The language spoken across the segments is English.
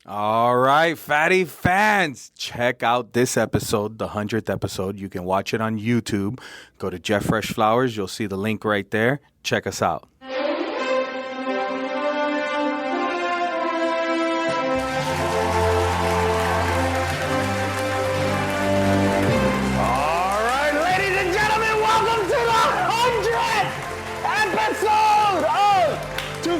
All right, Fatty fans, check out this episode, the 100th episode. You can watch it on YouTube. Go to Jeff Fresh Flowers. You'll see the link right there. Check us out.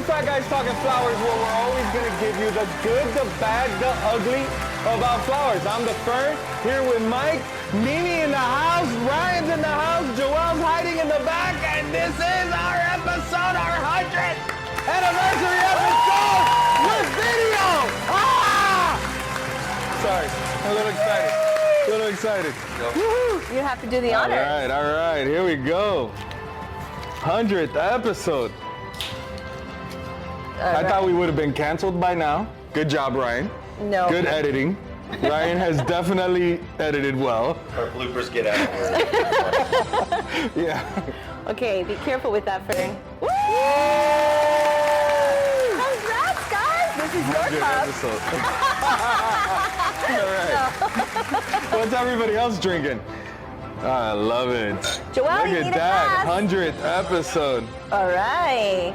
Fat Guys Talking Flowers, where we're always going to give you the good, the bad, the ugly about flowers. I'm the Fern, here with Mike, Mimi in the house, Ryan's in the house, Joelle's hiding in the back, and this is our episode, our 100th anniversary episode with video! Ah! Sorry, I'm a little excited. Woohoo! You have to do the honors. All right, here we go. 100th episode. I thought we would have been canceled by now. Good job, Ryan. No. Good editing. Ryan has definitely edited well. Our bloopers get out. Yeah. Okay, be careful with that, Fern. Woo! Congrats, guys! This is your cup. All right. What's everybody else drinking? I love it. Joelle, Look you at need that. a glass. 100th episode. All right.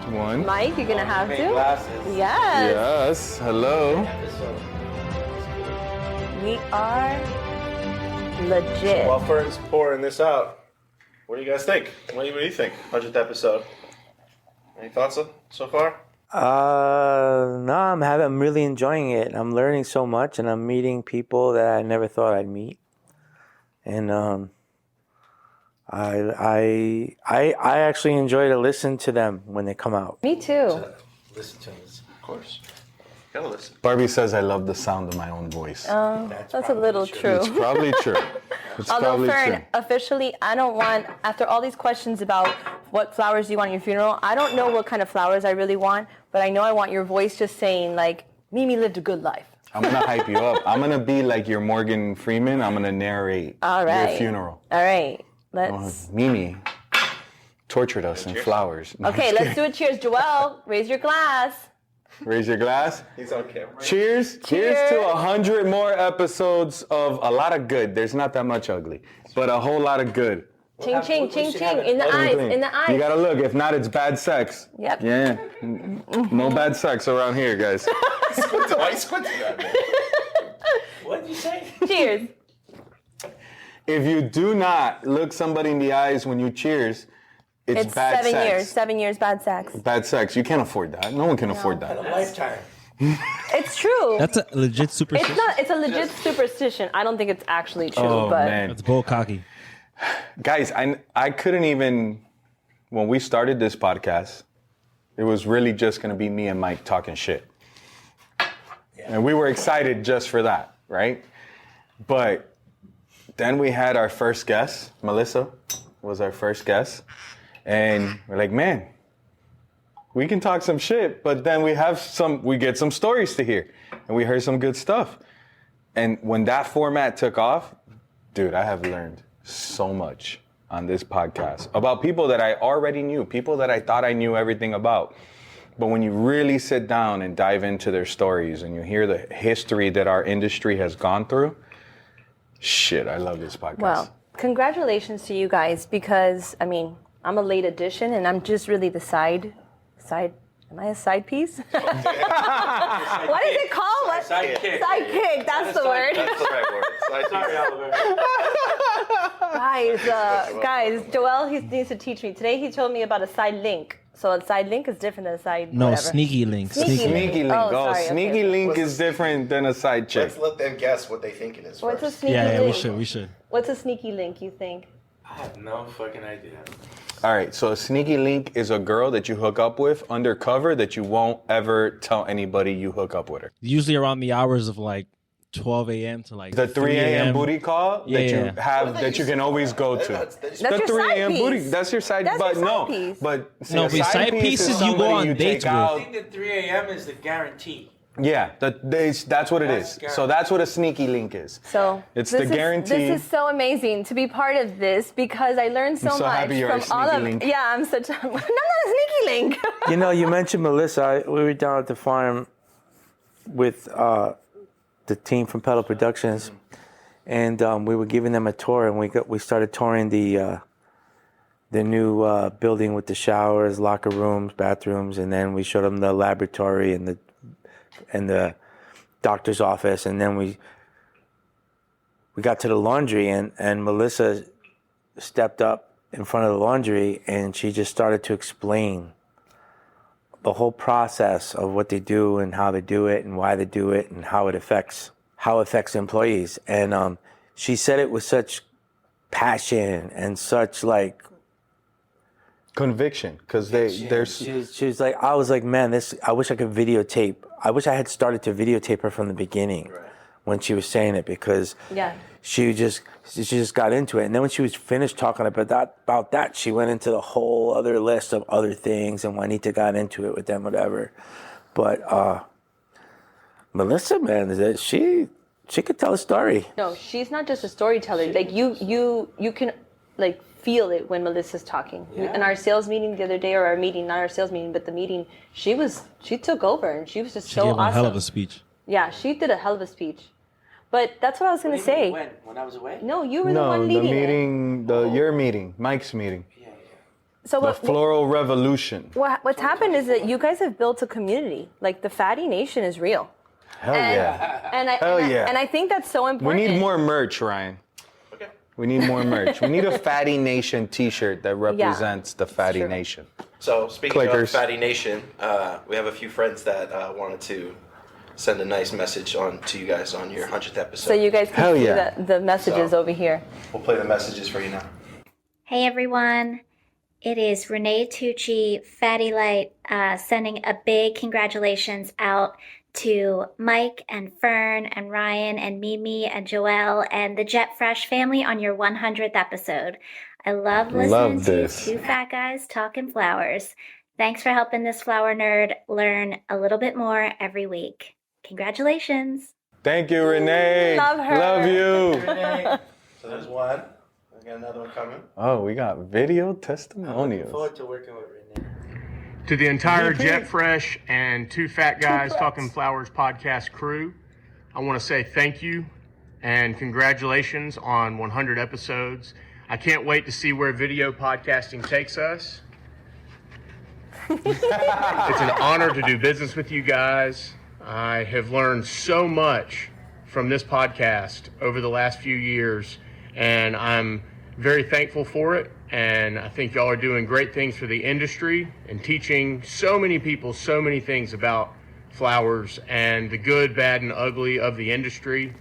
One. Mike, you're gonna have to. Glasses. Yes. Yes. Hello. We are legit. While Fern's pouring this out, what do you guys think? What do you think? 100th episode. Any thoughts so far? No, I'm really enjoying it. I'm learning so much, and I'm meeting people that I never thought I'd meet. And I actually enjoy to listen to them when they come out. Me too. Listen to this, of course. Gotta listen. Barbie says I love the sound of my own voice. That's a little true. It's probably true. It's Although, probably Fern, true. officially, I don't want, after all these questions about what flowers do you want at your funeral, I don't know what kind of flowers I really want, but I know I want your voice just saying, like, Mimi lived a good life. I'm going to hype you up. I'm going to be like your Morgan Freeman. I'm going to narrate your funeral. All right. Let's. Mimi tortured us in flowers. No, Okay, let's do a cheers. Joelle, raise your glass. Raise your glass. He's on camera. Cheers. Cheers to 100 more episodes of a lot of good. There's not that much ugly, but a whole lot of good. Ching, ching, ching, ching. In the eyes, in the eyes. You got to look. If not, it's bad sex. Yep. Yeah. No bad sex around here, guys. Why squinting at me? What did you say? Cheers. If you do not look somebody in the eyes when you cheers, it's bad 7 sex. years. 7 years bad sex. Bad sex. You can't afford that. No one can afford that. A lifetime. It's true. That's a legit superstition. It's not. It's a legit superstition. I don't think it's actually true. Oh, but man. That's bull cocky. Guys, I couldn't even, when we started this podcast, it was really just going to be me and Mike talking shit. And we were excited just for that, right? But then we had our first guest. Melissa was our first guest. And we're like, man, we can talk some shit, but then we get some stories to hear. And we heard some good stuff. And when that format took off, dude, I have learned so much on this podcast about people that I already knew, people that I thought I knew everything about. But when you really sit down and dive into their stories and you hear the history that our industry has gone through, shit, I love this podcast. well, congratulations to you guys because I mean I'm a late addition and I'm just really the side. Am I a side piece? What is it called? Sidekick. Sidekick. That's the word. That's the right word. Sorry, Guys, Joel, he needs to teach me. Today he told me about a side link. So a side link is different than a side No, whatever. sneaky link. Sneaky link. Oh, sorry, Sneaky okay. link is different than a side chick. Let's let them guess what they think it is What's a first. sneaky Yeah, link? we should. What's a sneaky link, you think? I have no fucking idea. All right, so a sneaky link is a girl that you hook up with undercover that you won't ever tell anybody you hook up with her. Usually around the hours of like 12 a.m. to like The 3 a.m. booty call Yeah, that you yeah. have that you can always go to. That's That's The your 3 side a.m. piece. booty. That's your side. That's But your no, side piece. but see, No, a but side pieces you go somebody on you dates take with. out. I think the 3 a.m. is the guarantee. Yeah, that's what it That's is. guaranteed. So that's what a sneaky link is. So It's this the is- guarantee. This is so amazing to be part of this because I learned so I'm so much happy you're from a all sneaky of. link. Yeah, I'm such. I'm not a sneaky link. You know, you mentioned Melissa. We were down at the farm with the team from Pedal Productions, and we were giving them a tour, and we started touring the new building with the showers, locker rooms, bathrooms, and then we showed them the laboratory and the doctor's office, and then we got to the laundry, and Melissa stepped up in front of the laundry, and she just started to explain the whole process of what they do and how they do it and why they do it and how it affects employees. And she said it with such passion and such like conviction, because she was like, I was like, man, I wish I could videotape. I wish I had started to videotape her from the beginning when she was saying it, because she just got into it. And then when she was finished talking about that, she went into the whole other list of other things, and Juanita got into it with them, whatever. But Melissa, man, she could tell a story. No, she's not just a storyteller. Like you can like feel it when Melissa's talking. In our sales meeting the other day, or our meeting, not our sales meeting, but the meeting, she took over, and she was just so awesome. She gave a hell of a speech. Yeah, she did a hell of a speech. But that's what I was going to say. When I was away? No, you were the one leading your meeting, Mike's meeting. So The floral revolution. What's happened is that you guys have built a community. Like the Fatty Nation is real. Hell yeah. And I think that's so We important. need more merch, Ryan. Okay. We need more merch. We need a Fatty Nation t-shirt that represents the Fatty Nation. So speaking Clickers. of Fatty Nation, we have a few friends that wanted to send a nice message on to you guys on your 100th episode. So you guys Hell can see yeah. the messages over here. We'll play the messages for you now. Hey everyone, it is Renee Tucci, Fatty Light, sending a big congratulations out to Mike and Fern and Ryan and Mimi and Joelle and the Jet Fresh family on your 100th episode. I love listening to two fat guys talking flowers. Thanks for helping this flower nerd learn a little bit more every week. Congratulations. Thank you, Renee. Love her. Love you. So there's one. We got another one coming. Oh, we got video Looking testimonials. forward to working with Renee. To the entire Jet Fresh and Two Fat Guys Talking Flowers podcast crew, I want to say thank you and congratulations on 100 episodes. I can't wait to see where video podcasting takes us. It's an honor to do business with you guys. I have learned so much from this podcast over the last few years, and I'm very thankful for it. And I think y'all are doing great things for the industry and teaching so many people so many things about flowers and the good, bad, and ugly of the industry.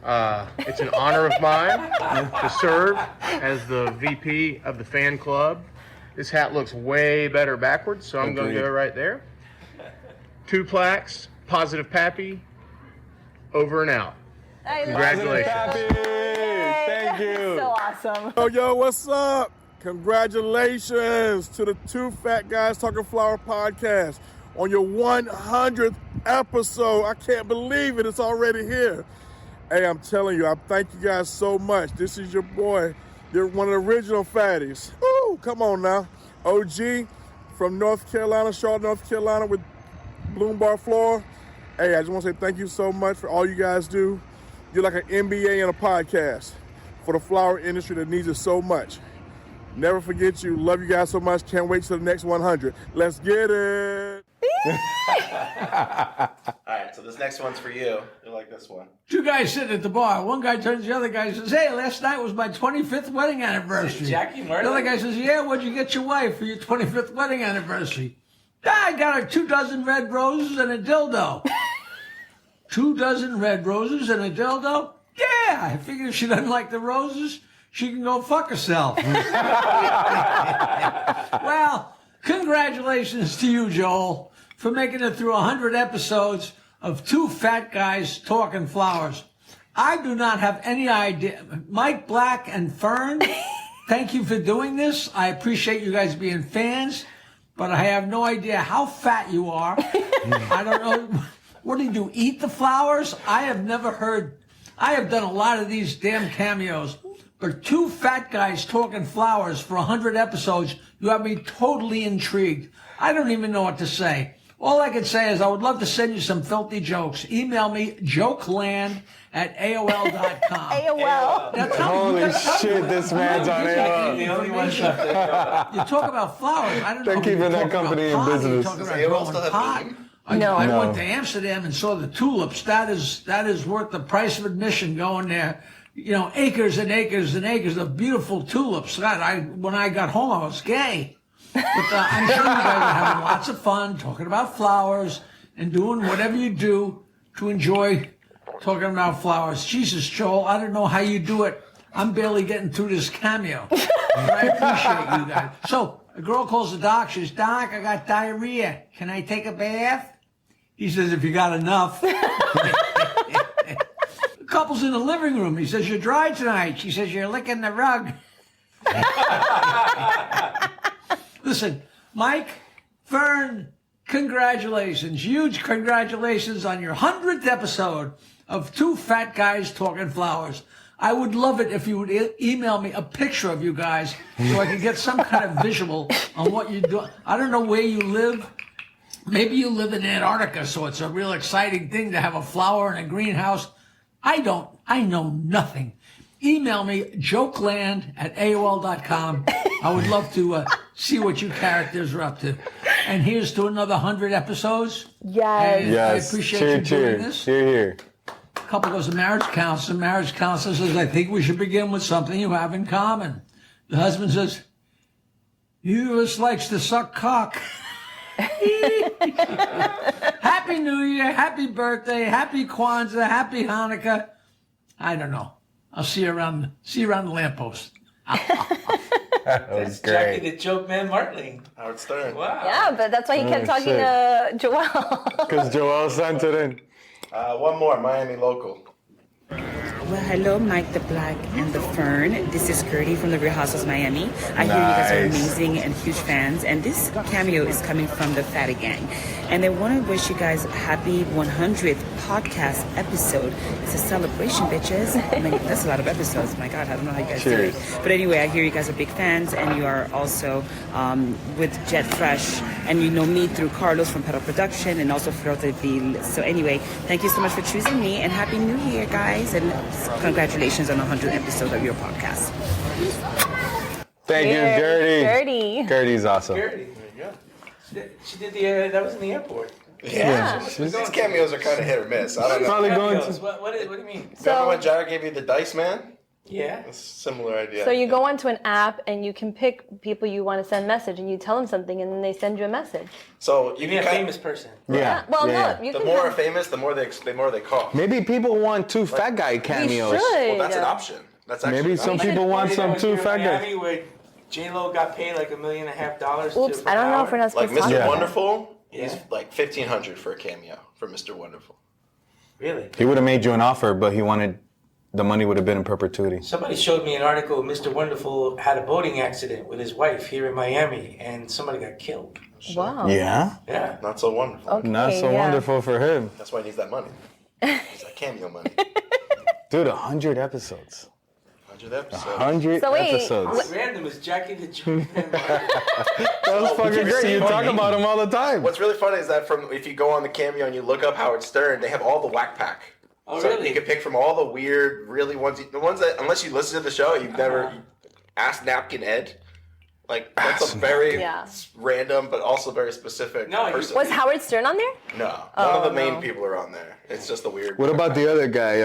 It's an honor of mine to serve as the VP of the fan club. This hat looks way better backwards, so I'm going to go right there. 2 plaques, Positive Pappy, over and out. Congratulations. Thank you. So awesome. Yo, what's up? Congratulations to the Two Fat Guys Talking Flower podcast on your 100th episode. I can't believe it. It's already here. Hey, I'm telling you, I thank you guys so much. This is your boy. You're one of the original fatties. Woo, come on now. OG from North Carolina, Charlotte, North Carolina with Bloom Bar Floor. Hey, I just want to say thank you so much for all you guys do. You're like an MBA and a podcast for the flower industry that needs it so much. Never forget you. Love you guys so much. Can't wait till the next 100. Let's get it. All right, so this next one's for you. You like this one. Two guys sitting at the bar. One guy turns to the other guy and says, "Hey, last night was my 25th wedding anniversary." Jackie Murray? The other guy says, "Yeah, what'd you get your wife for your 25th wedding anniversary?" "I got her 24 red roses and a dildo." 24 red roses and a dildo? Yeah, I figured if she doesn't like the roses, she can go fuck herself. Well, congratulations to you, Joel, for making it through 100 episodes of Two Fat Guys Talking Flowers. I do not have any idea. Mike Black and Fern, thank you for doing this. I appreciate you guys being fans, but I have no idea how fat you are. I don't know. What do you do, eat the flowers? I have never heard. I have done a lot of these damn cameos, but Two Fat Guys Talking Flowers for 100 episodes, you have me totally intrigued. I don't even know what to say. All I can say is I would love to send you some filthy jokes. Email me, jokeland@aol.com. AOL. Now, tell me, Holy you gotta- shit, this man's on AOL. The only one left there. You talk about flowers. I don't They're know. keeping you're that talking company in about pot, business. you're talking about Does AOL growing still have pot. AIM? I No. went to Amsterdam and saw the tulips. That is worth the price of admission going there. You know, acres and acres and acres of beautiful tulips. God, when I got home, I was gay. But I'm sure you guys are having lots of fun talking about flowers and doing whatever you do to enjoy talking about flowers. Jesus, Joel, I don't know how you do it. I'm barely getting through this cameo. But I appreciate you guys. So, a girl calls the doc. She says, Doc, I got diarrhea. Can I take a bath? He says, if you got enough. The couple's in the living room. He says, you're dry tonight. She says, you're licking the rug. Listen, Mike, Fern, congratulations. Huge congratulations on your 100th episode of Two Fat Guys Talking Flowers. I would love it if you would email me a picture of you guys so I could get some kind of visual on what you do. I don't know where you live. Maybe you live in Antarctica, so it's a real exciting thing to have a flower in a greenhouse. I don't. I know nothing. Email me, jokeland@aol.com. I would love to see what you characters are up to. And here's to another 100 episodes. Yes. And I appreciate you doing this. Cheer, here. Couple goes to marriage counselor. Marriage counselor says, I think we should begin with something you have in common. The husband says, you just likes to suck cock. Happy New Year, happy birthday, happy Kwanzaa, happy Hanukkah. I don't know. I'll see you around the lamppost. That was Jackie great. the Joke Man Martling. Howard Stern. Wow. Yeah, but that's why he kept talking shit. to Joelle. Because Joel sent it in. One more, Miami local. Well, hello, Mike the Black and the Fern. This is Gertie from the Real Housewives of Miami. I hear you guys are Nice. amazing and huge fans, and this cameo is coming from the Fatty Gang. And I want to wish you guys a happy 100th podcast episode. It's a celebration, bitches. I mean, that's a lot of episodes. My God, I don't know how you guys Cheers. do it. But anyway, I hear you guys are big fans, and you are also with Jet Fresh, and you know me through Carlos from Pedal Production, and also Froteville. So anyway, thank you so much for choosing me, and Happy New Year, guys, and congratulations on 100th episode of your podcast. Thank you, Cheers, Gertie. Gertie. Gertie's awesome. Gertie. She did that was in the airport. Yeah. These cameos are kind of hit or miss. I don't know. Probably going Cameos, to. what do you mean? Remember when Jared gave you the dice, man? Yeah. It's a similar idea. So you go onto an app and you can pick people you want to send message, and you tell them something, and then they send you a message. So You need a famous person. Yeah. Well, yeah. no, you The can more have, famous, the more they cost. Maybe people want two fat guy cameos. We should. Well, that's an option. That's actually Maybe an some option. people want You know, some two here in fat guys. Miami where J-Lo got paid like $1.5 million. Oops, to I don't know if we're not Like supposed to talk Mr. about Wonderful, he's Yeah. like $1,500 for a cameo for Mr. Wonderful. Really? He would have made you an offer, but he wanted the money would have been in perpetuity. Somebody showed me an article. Mr. Wonderful had a boating accident with his wife here in Miami, and somebody got killed. that. Wow. Yeah? Yeah. Not so wonderful. Okay, Not so yeah. wonderful for him. That's why he needs that money. It's that cameo money. Dude, 100 episodes. 100 episodes. 100 So wait, episodes. What's random is Jackie the Joke Man Martling. That was fucking you great. see You what talk I mean? about him all the time. What's really funny is that if you go on the cameo and you look up Howard Stern, they have all the whack pack. Oh, So really? you can pick from all the weird, really the ones that, unless you listen to the show, you've never asked Napkin Ed. Like, that's a very Yeah. random, but also very specific No, person. Was Howard Stern on there? No, none of the main no. people are on there. It's just the weird. What about the other guy?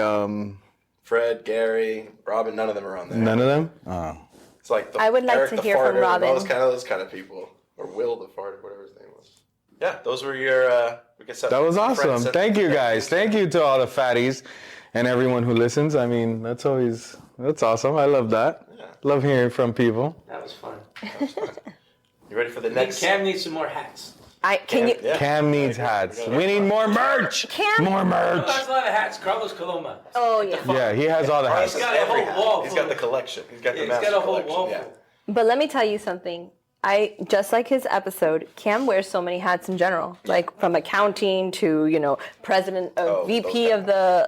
Fred, Gary, Robin? None of them are on there. None of them? Oh. It's like I would like Eric to the hear from Farter, Robin. Those kind of people, or Will the Farter, whatever his name was. Yeah, those were your. We can set That was friends awesome. set- Thank you guys. Thank you to all the fatties and everyone who listens. I mean, that's awesome. I love that. Yeah. Love hearing from people. That was fun. You ready for the I think next? Cam needs some more hats. Can you? Yeah. Cam needs hats. We need more merch. Cam? More Oh, merch. there's a lot of hats. Carlos Coloma. Oh yeah. Yeah, he has all the He's hats. got got a every whole hat. wall He's full got the of- collection. He's got the He's master got a whole collection. wall Yeah. full. But let me tell you something. Just like his episode, Cam wears so many hats in general, like from accounting to president, VP those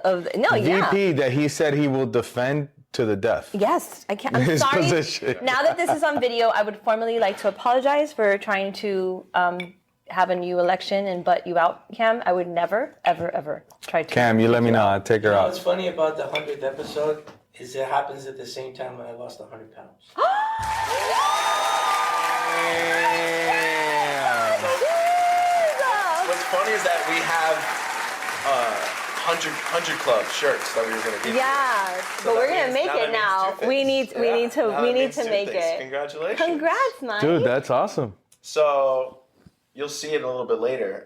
of the. No, yeah. VP that he said he will defend to the death. Yes, I can't. I'm His sorry. position. Now that this is on video, I would formally like to apologize for trying to have a new election and butt you out, Cam, I would never, ever, ever try to. Cam, you let me know. I'll take her out. What's funny about the 100th episode is it happens at the same time when I lost 100 pounds. What's funny is that we have 100 Club shirts that we were gonna give. Yeah, but we're gonna make it now. We need to make it. Congratulations. Congrats, Mike. Dude, that's awesome. So you'll see it a little bit later,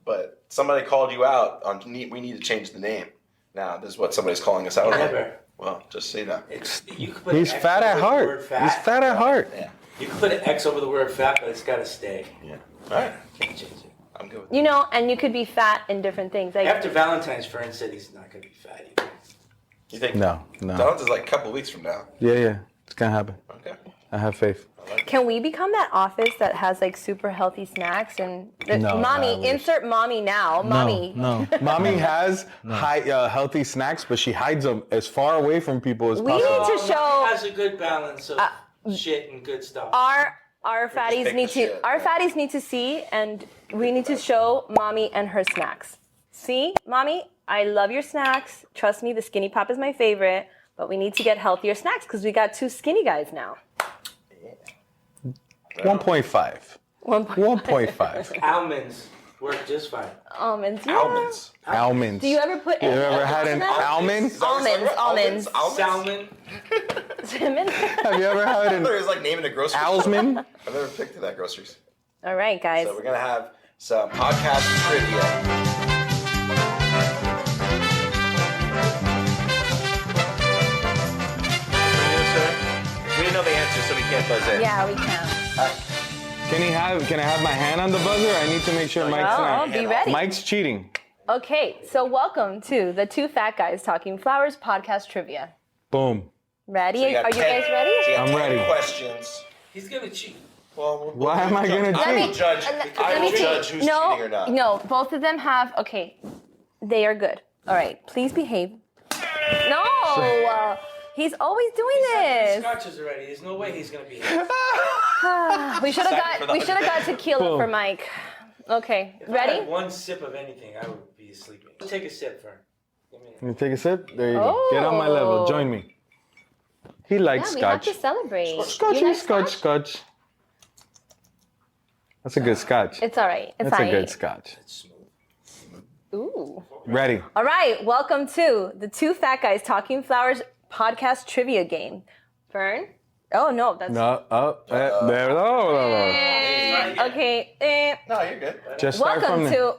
but somebody called you out on we need to change the name. Now, this is what somebody's calling us out on. Never. Well, just say that. He's fat at heart. He's fat at heart. Yeah. You can put an X over the word fat, but it's got to stay. Yeah. All right. Can't change it. I'm good with You know, and you could be fat in different things. Like After Valentine's, Fern said he's not going to be fat either. You think? No. Valentine's is like a couple weeks from now. Yeah. It's gonna happen. Okay. I have faith. can we become that office that has like super healthy snacks and No, mommy, I wish. insert mommy now. Mommy. No. Mommy has healthy snacks, but she hides them as far away from people as We possible. need to show has a good balance of shit and good stuff. our fatties need to see, and we need to show mommy and her snacks. See, mommy, I love your snacks. Trust me, the skinny pop is my favorite, but we need to get healthier snacks because we got 2 skinny guys now. 1.5. 1.5. Almonds work just fine. Almonds. Yeah. Almonds. Do you ever put? You ever had an almond? Almonds. Salmon. Salmon. Have you ever had an It was like naming a grocery store. Alsman? I've never picked to that groceries. All right, guys. So we're gonna have some podcast trivia. We didn't know the answer, so we can't buzz in. Yeah, we can. Can I have my hand on the buzzer? I need to make sure Mike's Oh, not. be ready. Mike's cheating. Okay, so welcome to the 2 Fat Guys Talking Flowers podcast trivia. Boom. Ready? So you got Are you 10 guys ready? So you got I'm 10 ready. questions. He's gonna cheat. Well, Why am I gonna Let me cheat? judge. I will judge who's cheating or not. No, both of them have. Okay, they are good. All right, please behave. No, he's always doing this. Scotches already. There's no way he's gonna be. We should have got tequila Boom. for Mike. Okay, If I ready? had one sip of anything, I would be sleeping. Take a sip, Fern. Give me You take a sip? There you go. Get on my level. Join me. He likes Yeah, we have scotch. to celebrate. Scotchy, You like scotch. That's a good scotch. It's all right. It's That's all a right. good scotch. Ooh. Ready. All right, welcome to the 2 Fat Guys Talking Flowers podcast trivia game. Fern? Oh, no, that's... No, there. No. Okay. No, you're good. Just start from there.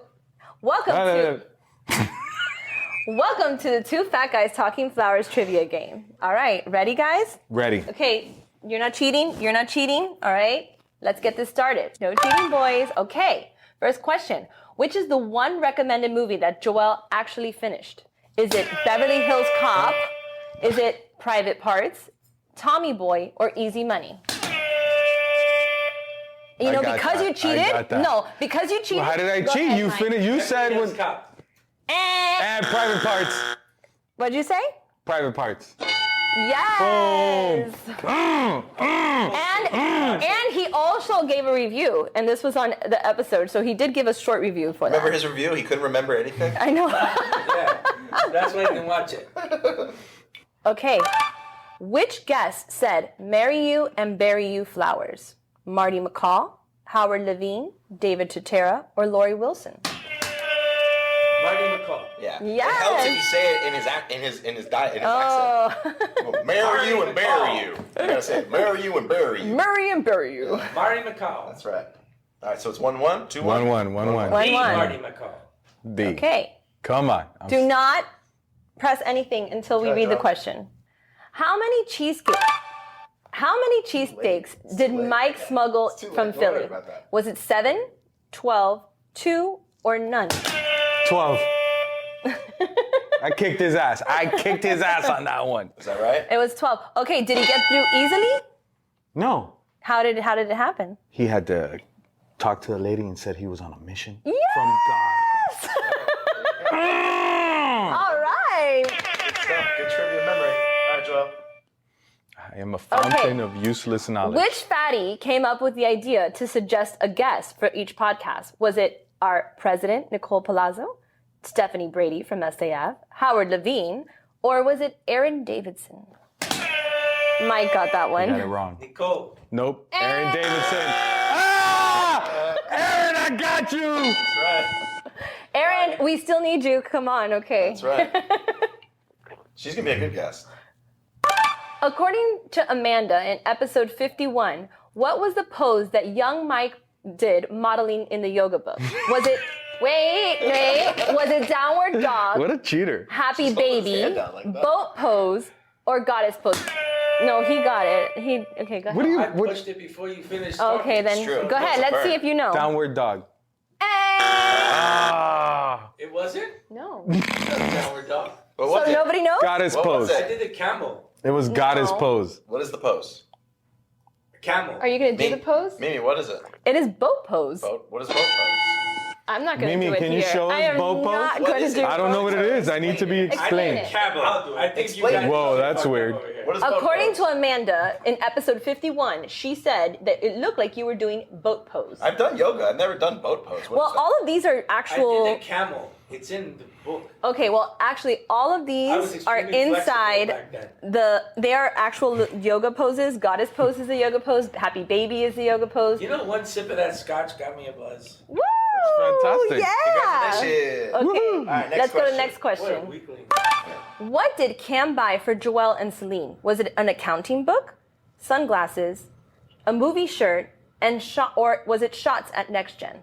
Welcome to the 2 Fat Guys Talking Flowers trivia game. All right, ready, guys? Ready. Okay, you're not cheating. You're not cheating. All right, let's get this started. No cheating, boys. Okay, first question. Which is the one recommended movie that Joelle actually finished? Is it Beverly Hills Cop? Is it Private Parts, Tommy Boy, or Easy Money? You know, I got because that. you cheated. I got that. No, because you cheated. Well, how did I go cheat? ahead, You Mike. finished. You said Let's when. cop. And Private Parts. What'd you say? Private Parts. Yes. And he also gave a review, and this was on the episode, so he did give a short review for Remember that. his review? He couldn't remember anything. I know. Yeah, that's why you can watch it. Okay. Which guest said, "Marry you and bury you flowers"? Marty McCall, Howard Levine, David Tutera, or Lori Wilson? Marty McCall. Yeah. Yes. It helps if you say it in his accent. Oh. Well, marry you and bury you. You gotta say it. Marry you and bury you. Marry and bury you. Marty McCall. That's right. All right, so it's 1-1, 2-1. 1-1. 1-1. 1-1. Marty McCall. D. Okay. Come on. Do not press anything until we Go ahead, read the Joe. question. How many cheesesteaks did Mike smuggle It's too late. from Don't worry Philly? about that. Was it 7, 12, 2, or none? 12. I kicked his ass. On that one. Is that right? It was 12. Okay, did he get through easily? No. How did it happen? He had to talk to the lady and said he was on a mission Yes! from God. All right. Good stuff. Good trivia memory. All right, Joel. I am a fountain of useless knowledge. Which fatty came up with the idea to suggest a guest for each podcast? Was it our president, Nicole Palazzo, Stephanie Brady from SAF, Howard Levine, or was it Aaron Davidson? Mike got that one. You got it wrong. Nicole. Nope. Aaron Davidson. Ah! Aaron, I got you. That's right. Aaron, we still need you. Come on, okay. That's right. She's going to be a good guest. According to Amanda in episode 51, what was the pose that young Mike did modeling in the yoga book? Was it, was it downward dog, What a cheater. happy baby, boat pose, or goddess pose? No, he got it. Okay, go ahead. What do you? I What, pushed it before you finished. Okay, talking. then go ahead. Let's see if you know. downward dog. It wasn't? No. Downward dog. But So what's it? nobody knows? Goddess What was pose. I did the camel. It was goddess pose. What is the pose? Camel. Are you going to do the pose? Mimi, what is it? It is boat pose. Boat? What is boat pose? I'm not going to Mimi, do it can here. you show us I am boat pose? not What going to is do it? I don't know what it is. I need to be Explain explained. it. Camel. I'll do it. I think Explain you it. guys Whoa, that's weird. What is boat According pose? to Amanda, in episode 51, she said that it looked like you were doing boat pose. I've done yoga. I've never done boat pose. What Well, is it? all of these are I actual. did the camel. It's in the book. Okay, well, actually, all of I was these are extremely flexible inside back then. they are actual yoga poses. Goddess pose is a yoga pose. Happy baby is a yoga pose. You know, one sip of that scotch got me a buzz. Woo! fantastic. Yeah. Shit. Okay, All right, next let's go to the question. next What a question. weakling. What did Cam buy for Joelle and Celine? Was it an accounting book, sunglasses, a movie shirt, and or was it shots at Next Gen?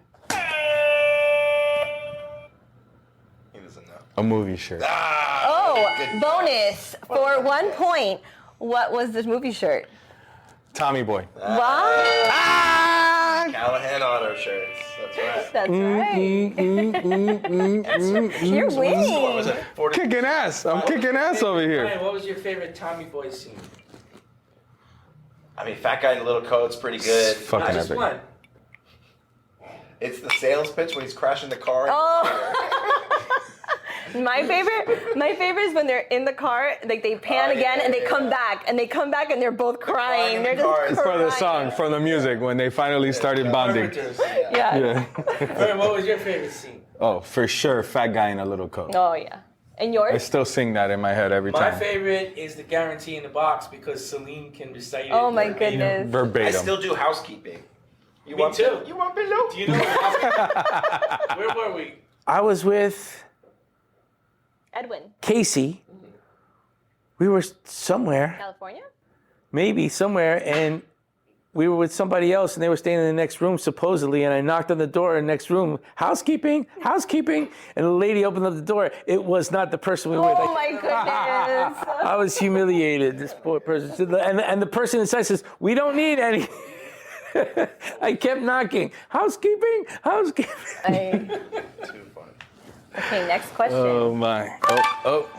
He doesn't know. A movie shirt. Oh, bonus for 1 point. What was the movie shirt? Tommy Boy. Wow. Callahan Auto shirts. That's right. That's right. You're What winning. was it? 40? Kicking ass. I'm kicking ass over here. Ryan, what was your favorite Tommy Boy scene? I mean, fat guy in a little coat's pretty good. Fucking Not just epic. one. It's the sales pitch when he's crashing the car. My favorite is when they're in the car, like they pan again and they come back and they're both crying. They're just cars. crying. For the song, from the music, when they finally started bonding. Arbiters. Yeah. Yeah. Vern, what was your favorite scene? Oh, for sure, fat guy in a little coat. Oh yeah. And I yours? still sing that in my head every My time. favorite is the guarantee in the box because Celine can recite it. Oh my verbatim. goodness. I Verbatim. still do housekeeping. You Me want too. You want below? Do you know where were we? I was with Edwin. Casey. We were somewhere, California? maybe somewhere, and we were with somebody else, and they were staying in the next room, supposedly, and I knocked on the door in the next room, housekeeping, housekeeping, and the lady opened up the door. It was not the person we were with. Oh my goodness. I was humiliated, this poor person. And the person inside says, we don't need any. I kept knocking. Housekeeping, housekeeping. Too funny. Okay, next question. Oh my. Oh.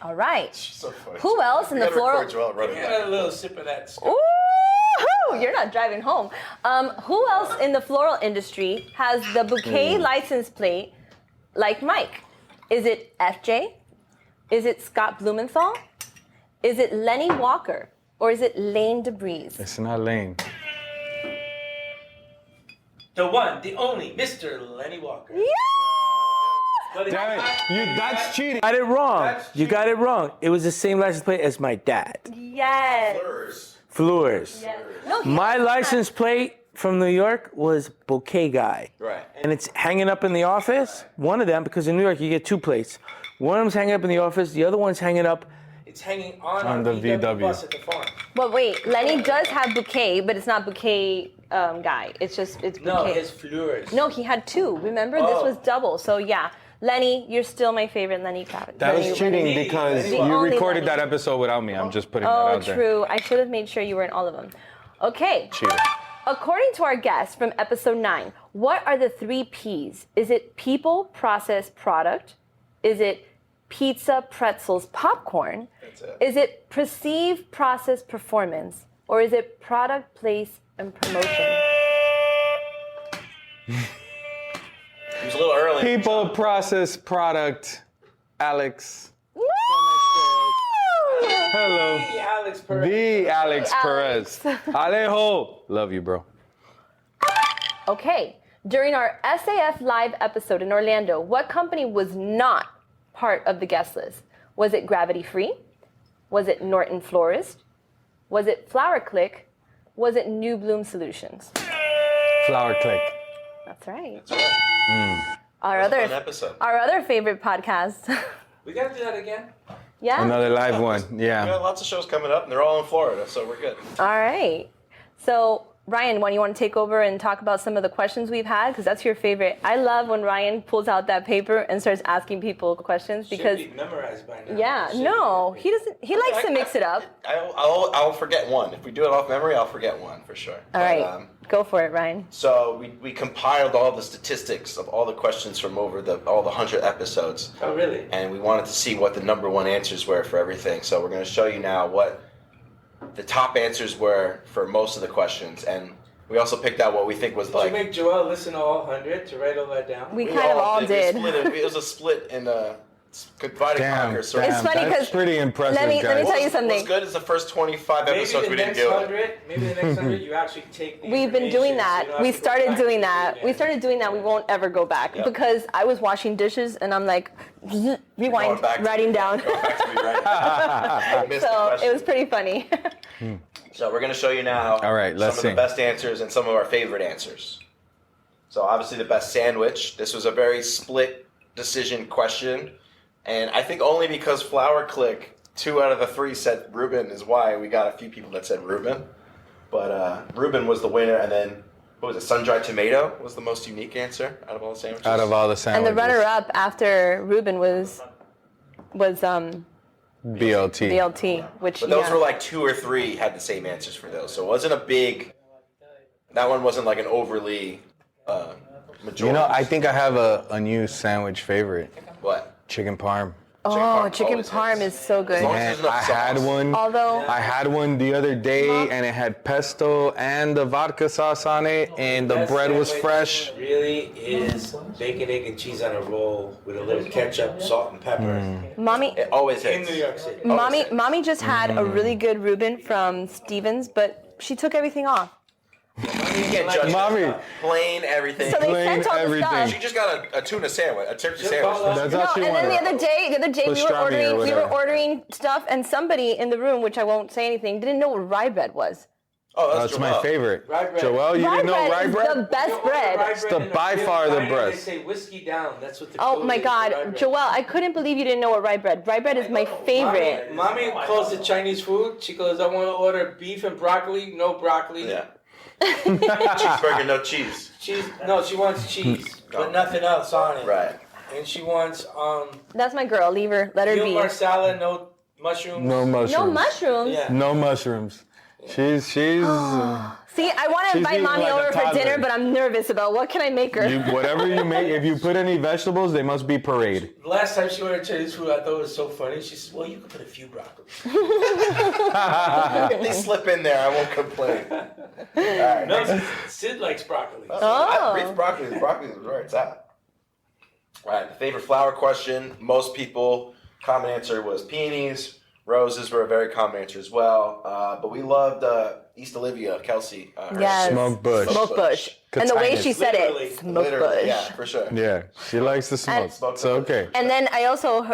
All right. So funny. Who else in the floral? Running I had a little sip of that. Ooh, you're not driving home. Who else in the floral industry has the bouquet license plate like Mike? Is it FJ? Is it Scott Blumenthal? Is it Lenny Walker? Or is it Lane DeBreeze? It's not Lane. The one, the only, Mr. Lenny Walker. Yeah! But it's Damn it. That's cheating. You got it wrong. That's You got it wrong. It was the same license plate as my dad. Yes. Fleurs. Yes. No, My license plate from New York was Bouquet Guy. Right. And it's hanging up in the office. One of them, because in New York you get two plates. One of them's hanging up in the office. The other one's hanging up. It's hanging on On our the VW VW. bus at the farm. But wait, Lenny does have bouquet, but it's not bouquet guy. It's bouquet. No, it's Fleurs. No, he had two. Remember, this Oh. was double. So yeah, Lenny, you're still my favorite Lenny Kravitz. That was Lenny- cheating Lenny. because The you only recorded Lenny. that episode without me. I'm just putting that Oh, out there. true. I should have made sure you were in all of them. Okay. Cheater. According to our guest from episode 9, what are the 3 P's? Is it people, process, product? Is it pizza, pretzels, popcorn? That's it. Is it perceive, process, performance? Or is it product, place, and promotion? He was a little early. People, process, product, Alex. Woo! Hello. Alex Perez. The Alex Perez. Alejo. Love you, bro. Okay. During our SAF Live episode in Orlando, what company was not part of the guest list? Was it Gravity Free? Was it Norton Florist? Was it Flower Click? Was it New Bloom Solutions? Flower Click. That's right. That's right. Our That was a other fun episode. our other favorite podcast. We gotta do that again. Yeah. Another live one. We Yeah. got lots of shows coming up, and they're all in Florida, so we're good. All right. So, Ryan, when you want to take over and talk about some of the questions we've had, because that's your favorite. I love when Ryan pulls out that paper and starts asking people questions because. Should be memorized by now. Yeah, Should no, he doesn't. He likes to mix it up. I'll forget one. If we do it off memory, I'll forget one for sure. All right, go for it, Ryan. So we compiled all the statistics of all the questions from over all the 100 episodes. Oh, really? And we wanted to see what the number one answers were for everything. So we're going to show you now what the top answers were for most of the questions. And we also picked out what we think was Did like... you make Joel listen to all 100 to write all that down? We kind of all did. It was a split in divide and conquer. So It's funny that's 'cause pretty impressive, let me guys. tell you something. What's good is the first 25 Maybe episodes the we didn't next do it. 100, maybe the next 100 you actually take the We've been doing that. information, so you don't We have to go started back doing and do it that. again. We started doing that. We won't ever go back Yep. because I was washing dishes and I'm like, rewind, writing down. Missed the So question. it was pretty funny. So we're going to show you now All right, let's some of see. the best answers and some of our favorite answers. So obviously the best sandwich. This was a very split decision question. And I think only because Flower Click, 2 out of the 3 said Reuben is why we got a few people that said Reuben. But Reuben was the winner. And then, what was it, sun-dried tomato was the most unique answer out of all the sandwiches. Out of all the And sandwiches. the runner-up after Ruben was BLT. BLT, which But those were like 2 or 3 had the same answers for those. So it wasn't a big, that one wasn't like an overly majority. You know, I think I have a new sandwich favorite. What? Chicken parm. Oh, chicken parm is so good. Man, I had one. Although I had one the other day, and it had pesto and the vodka sauce on it, and the Best bread was sandwich fresh. Really is bacon, egg, and cheese on a roll with a little ketchup, salt, and pepper. Mommy, It always In hits. New York City. mommy just had a really good Reuben from Stevens, but she took everything off. You get judged. Mommy. Plain everything. So they Plain sent all the everything. stuff. She just got a tuna sandwich, a turkey Just sandwich. call That's No, all she and then wanted. the other day Pastrami or we were whatever. ordering stuff, and somebody in the room, which I won't say anything, didn't know what rye bread was. Oh, That's my Joel. favorite. Rye bread. Joel, you didn't know rye is bread? the best bread. It's the by far the They best. say whiskey down. That's what the Oh code my is for rye God, bread. Joel, I couldn't believe you didn't know what rye bread. Rye bread is my favorite. Mommy calls it Chinese food. She goes, I want to order beef and broccoli. No broccoli. Yeah. Cheeseburger, no cheese. Cheese. No, she wants cheese, but nothing else on it. Right. And she wants That's my girl. Leave her. Let her veal be. marsala, no mushrooms. No mushrooms. No mushrooms. Yeah. No mushrooms. She's See, I want to She's invite eating mommy like a over for toddler. dinner, but I'm nervous about what can I make her. whatever you make. If you put any vegetables, they must be parade. The last time she ordered Chinese food, I thought it was so funny. She said, well, you can put a few broccoli. If they slip in there, I won't complain. All right. No, Sid likes broccoli. Beef broccoli. Broccoli is where it's at. All right. The favorite flower question. Most people, common answer was peonies. Roses were a very common answer as well. But we loved East Olivia, Kelsey. Yes. Smoke bush. Smoke bush. And the way she said Literally. it, smoke Literally, bush. yeah, for sure. Yeah, she likes to smoke. So okay. And then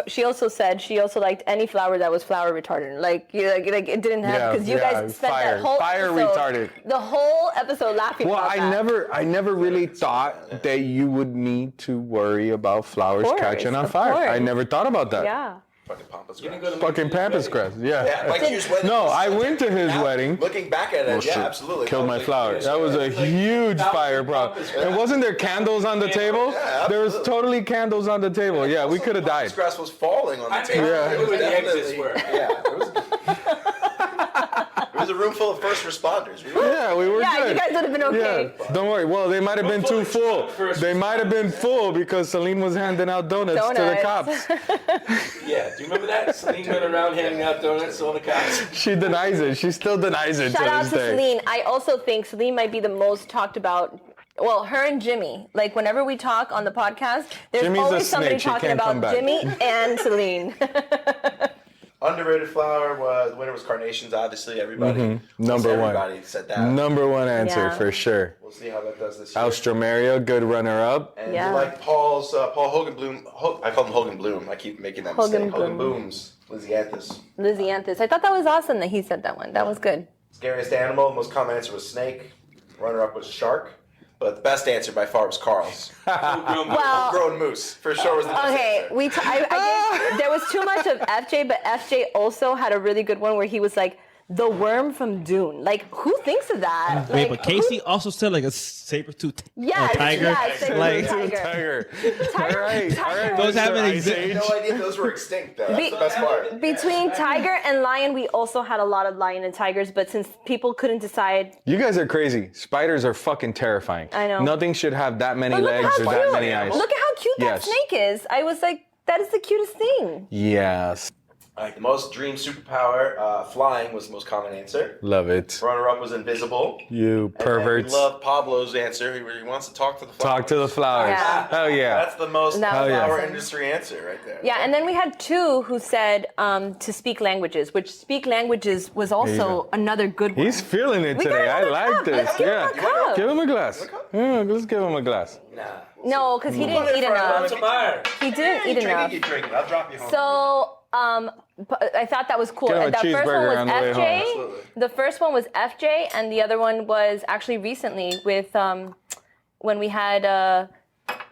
she also said she also liked any flower that was flower retardant. Like it didn't have because you guys spent that whole fire episode, retardant. the whole episode laughing Well, about that. I never really thought that you would need to worry about flowers course, catching on of fire. course. I never thought about that. Yeah. Fucking Pampas You didn't grass. go to Fucking pampas grass. Yeah. Yeah, Mike Hughes' wedding. No, I went to his Now, wedding. Looking back at it, Oh, yeah, shit. absolutely. Killed my Like, flowers. That was a huge fire, bro. And wasn't there candles on the table? Yeah, There was absolutely. totally candles on the table. Yeah, we could have died. Pampas grass was falling on the I table. Yeah. knew where the Definitely- exits were. Yeah, it was a room full of first responders. Yeah, we were Yeah, good. you guys would have been okay. Yeah, don't worry. Well, they might have been too full. They might have been full because Celine was handing out donuts to the cops. Yeah, do you remember that? Celine went around handing out donuts to all the cops. She denies it. She still denies it Shout to out this to day. Celine. I also think Celine might be the most talked about. Well, her and Jimmy. Like whenever we talk on the podcast, there's Jimmy's a always somebody snitch. He talking can't come about back. Jimmy and Celine. Underrated flower was, winner was carnations, obviously. Everybody. Everybody said that. Number one answer for sure. We'll see how that does this year. Alstroemeria, good runner-up. And you like Paul Hogan Bloom. I call him Hogan Bloom. I keep making that mistake. Hogan Booms. Lysianthus. I thought that was awesome that he said that one. That was good. Scariest animal. Most common answer was snake. Runner-up was shark. But the best answer by far was Carl's. Full-grown moose. For sure was the best answer. There was too much of FJ, but FJ also had a really good one where he was like, the worm from Dune. Like, who thinks of that? Wait, but Casey also said like a saber-tooth tiger. Yeah, saber-tooth tiger. All right. Those haven't existed. I had no idea those were extinct, though. That's the best part. Between tiger and lion, we also had a lot of lion and tigers, but since people couldn't decide... You guys are crazy. Spiders are fucking terrifying. I know. Nothing should have that many legs or that many eyes. Look at how cute that snake is. I was like, that is the cutest thing. Yes. All right, the most dream superpower, flying was the most common answer. Love it. Runner-up was invisible. You perverts. And we love Pablo's answer. He wants to talk to the flowers. Talk to the flowers. Yeah. Hell yeah. That's the most flower industry answer right there. Yeah, and then we had two who said to speak languages, which speak languages was also another good one. He's feeling it today. I like this. Yeah. Give him a glass. Yeah, let's give him a glass. No, because he didn't eat enough. He didn't eat enough. You drink it. I'll drop you home. So I thought that was cool. Get him a That first one cheeseburger on was the way FJ. The first one was FJ, and the other one was actually recently with when we had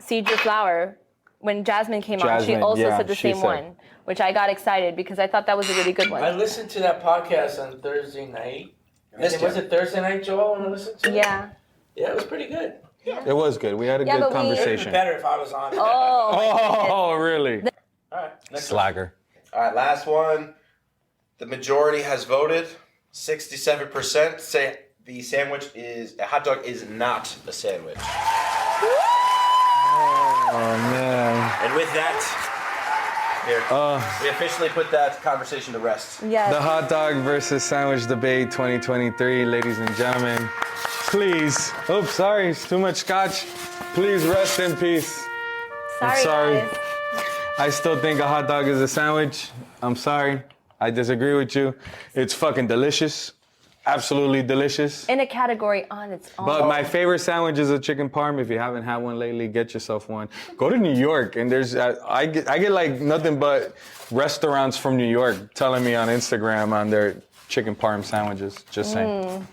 Seed Your Flower. When Jasmine came on, she also said the same one, which I got excited because I thought that was a really good one. I listened to that podcast on Thursday night. Was it Thursday night, Joel, when I listened to it? Yeah. Yeah, it was pretty good. Yeah. It was good. We had a good conversation. It would be better if I was on it. Oh, really? All right. Next Slacker. All right, last one. The majority has voted. 67% say the a hot dog is not a sandwich. Oh, man. And with that, we officially put that conversation to rest. Yes. The hot dog versus sandwich debate 2023, ladies and gentlemen. Please. Oops, sorry, it's too much scotch. Please rest in peace. I'm sorry. Guys. I still think a hot dog is a sandwich. I'm sorry. I disagree with you. It's fucking delicious. Absolutely delicious. In a category on its own. But my favorite sandwich is a chicken parm. If you haven't had one lately, get yourself one. Go to New York, and there's I get like nothing but restaurants from New York telling me on Instagram on their chicken parm sandwiches. Just saying.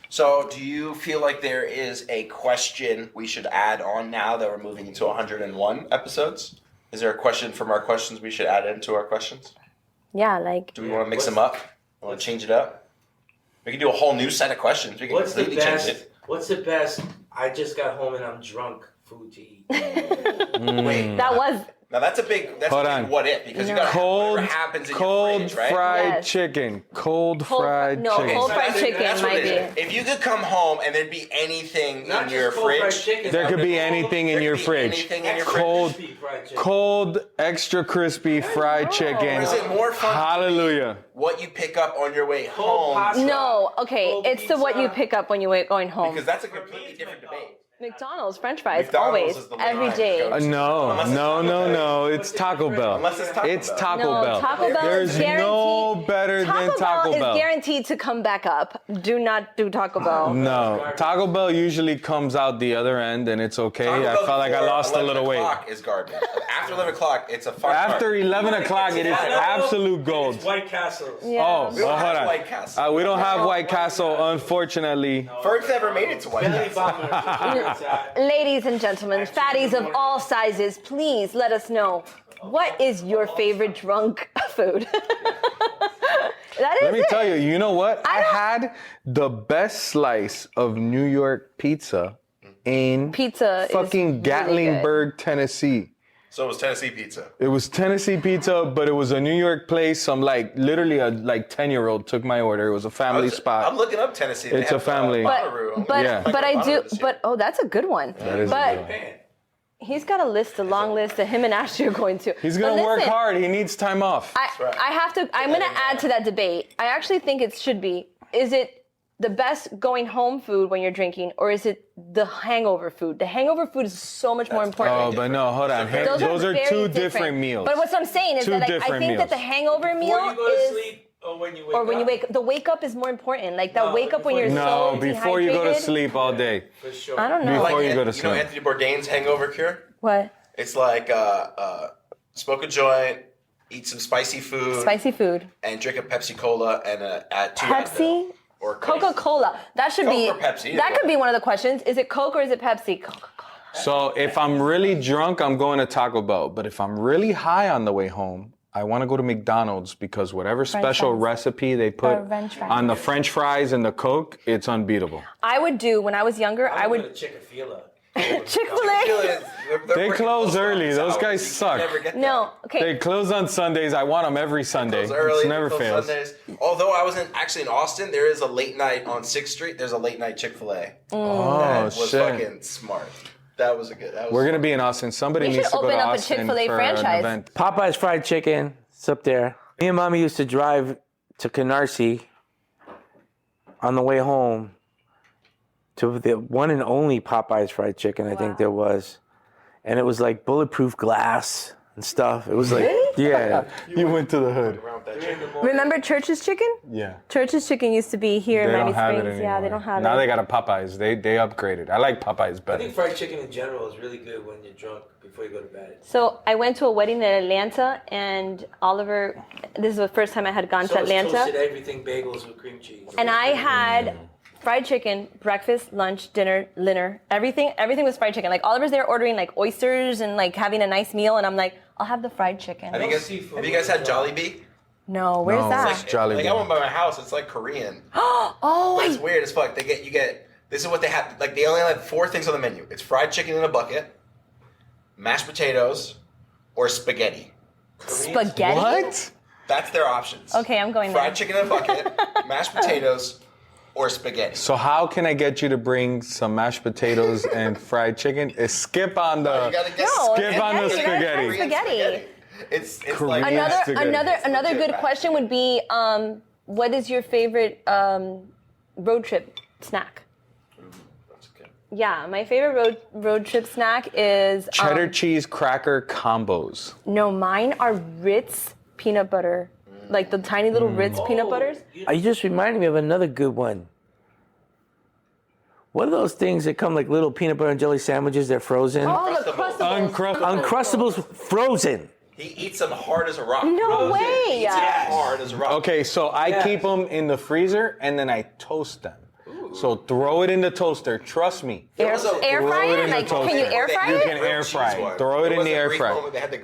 So, do you feel like there is a question we should add on now that we're moving into 101 episodes? Is there a question from our questions we should add into our questions? Yeah, like... Do we want to mix them up? Want to change it up? We can do a whole new set of questions. We can completely change it. What's the best, I just got home and I'm drunk food to eat? Wait. That was... Now that's a big what if, because you got whatever happens in your fridge, right? Fried chicken. Cold fried chicken. Cold fried chicken might be. If you could come home and there'd be anything in your fridge, there could be anything in your fridge. Cold, extra crispy fried chicken. Is it more fun? Hallelujah. What you pick up on your way home? No, okay, it's the what you pick up when you're going home. Because that's a completely different debate. McDonald's French fries, always, every day. No. It's Taco Bell. Unless it's Taco Bell. It's Taco Bell. Taco Bell There's is guaranteed. no better than Taco Bell. Is guaranteed to come back up. Do not do Taco Bell. No. Taco Bell usually comes out the other end, and it's okay. I felt like I lost a little weight. 11 o'clock is garbage. After 11 o'clock, it's a fun After 11 o'clock, it is absolute gold. It's White Castle. Yeah. Oh, We don't hold have on. White Castle. We don't have White Castle, unfortunately. Ferg's never made it to White Castle. Ladies and gentlemen, fatties of all sizes, please let us know, what is your favorite drunk food? Let me tell you, you know what? I had the best slice of New York pizza in fucking Gatlinburg, Tennessee. So it was Tennessee pizza. It was Tennessee pizza, but it was a New York place. Some literally a 10-year-old took my order. It was a family spot. I'm looking up Tennessee. It's a family. That's a good one. That is a good one. He's got a long list that him and Ashley are going to. He's going to work hard. He needs time off. I'm going to add to that debate. I actually think it should be, is it the best going home food when you're drinking, or is it the hangover food? The hangover food is so much more important. Oh, but no, hold on. Those are very two different meals. But what I'm saying is Two that like, I different think that the meals. hangover meal Before you go to is, sleep or when you wake or up. when you wake up. The wake up is more important. Like that wake up when you're No, so before you go to dehydrated. sleep all day. For sure. I don't know. Before you go to You know sleep. Anthony Bourdain's hangover cure? What? It's like smoke a joint, eat some spicy food, Spicy food. and drink a Pepsi Cola and add 2 Pepsi? Advil. Or Coca-Cola. That should Coke be. or Pepsi, That either could be one of the questions. Is it Coke or is it Pepsi? Coca-Cola. So if I'm really drunk, I'm going to Taco Bell. But if I'm really high on the way home, I want to go to McDonald's because whatever special fries. recipe they put French fries. on the French fries and the Coke, it's unbeatable. I would do when I was younger. I would Chick-fil-A. Chick-fil-A. They close early. Those guys suck. No, okay. They close on Sundays. I want them every Sunday. Close early, It never close fails. Sundays. Although I wasn't actually in Austin, there is a late night on 6th Street. There's a late night Chick-fil-A. Oh, That was shit. fucking smart. That was a good. That was We're going to be in Austin. Somebody We needs should to go to open up a Austin Chick-fil-A for franchise. an event. Popeye's fried chicken. It's up there. Me and Mommy used to drive to Canarsie on the way home to the one and only Popeye's fried chicken I think there was. And it was like bulletproof glass and stuff. It was like, yeah. You went to the hood. Remember Church's Chicken? Yeah. Church's Chicken used to be here They in don't Miami have it Springs. anymore. Yeah, they don't have Now it. they got a Popeyes. They upgraded. I like Popeyes I better. think fried chicken in general is really good when you're drunk before you go to bed. So I went to a wedding in Atlanta, and Oliver. This is the first time I had gone So to it's Atlanta, toasted everything bagels with cream cheese. and I had fried chicken, breakfast, lunch, dinner, everything was fried chicken. Like Oliver's there ordering like oysters and like having a nice meal, and I'm like, I'll have the fried chicken. Have you guys had Jollibee? No, where's No, that? it's Jollibee. Like I went by my house. It's like Korean. Oh, But it's weird as fuck. You get. This is what they have. Like they only have 4 things on the menu. It's fried chicken in a bucket, mashed potatoes, or spaghetti. spaghetti. What? That's their options. Okay, I'm going there. Fried chicken in a bucket, mashed potatoes, or spaghetti. So how can I get you to bring some mashed potatoes and fried chicken? Skip on the You gotta get skip on the spaghetti. Spaghetti. It's Korean like spaghetti. Another good question would be, what is your favorite road trip snack? Yeah, my favorite road trip snack is Cheddar cheese cracker combos. No, mine are Ritz peanut butter, like the tiny little Ritz peanut butters. You just reminded me of another good one. What are those things that come like little peanut butter and jelly sandwiches? They're frozen. Oh, the Uncrustables. Uncrustables frozen. He eats them hard as a rock. No way. He eats them hard as a rock. Okay, so I keep them in the freezer and then I toast them. So throw it in the toaster. Trust me. Air Throw fry it it? in the Like, can toaster. you air fry You it? can air fry it. Throw it in the air fry.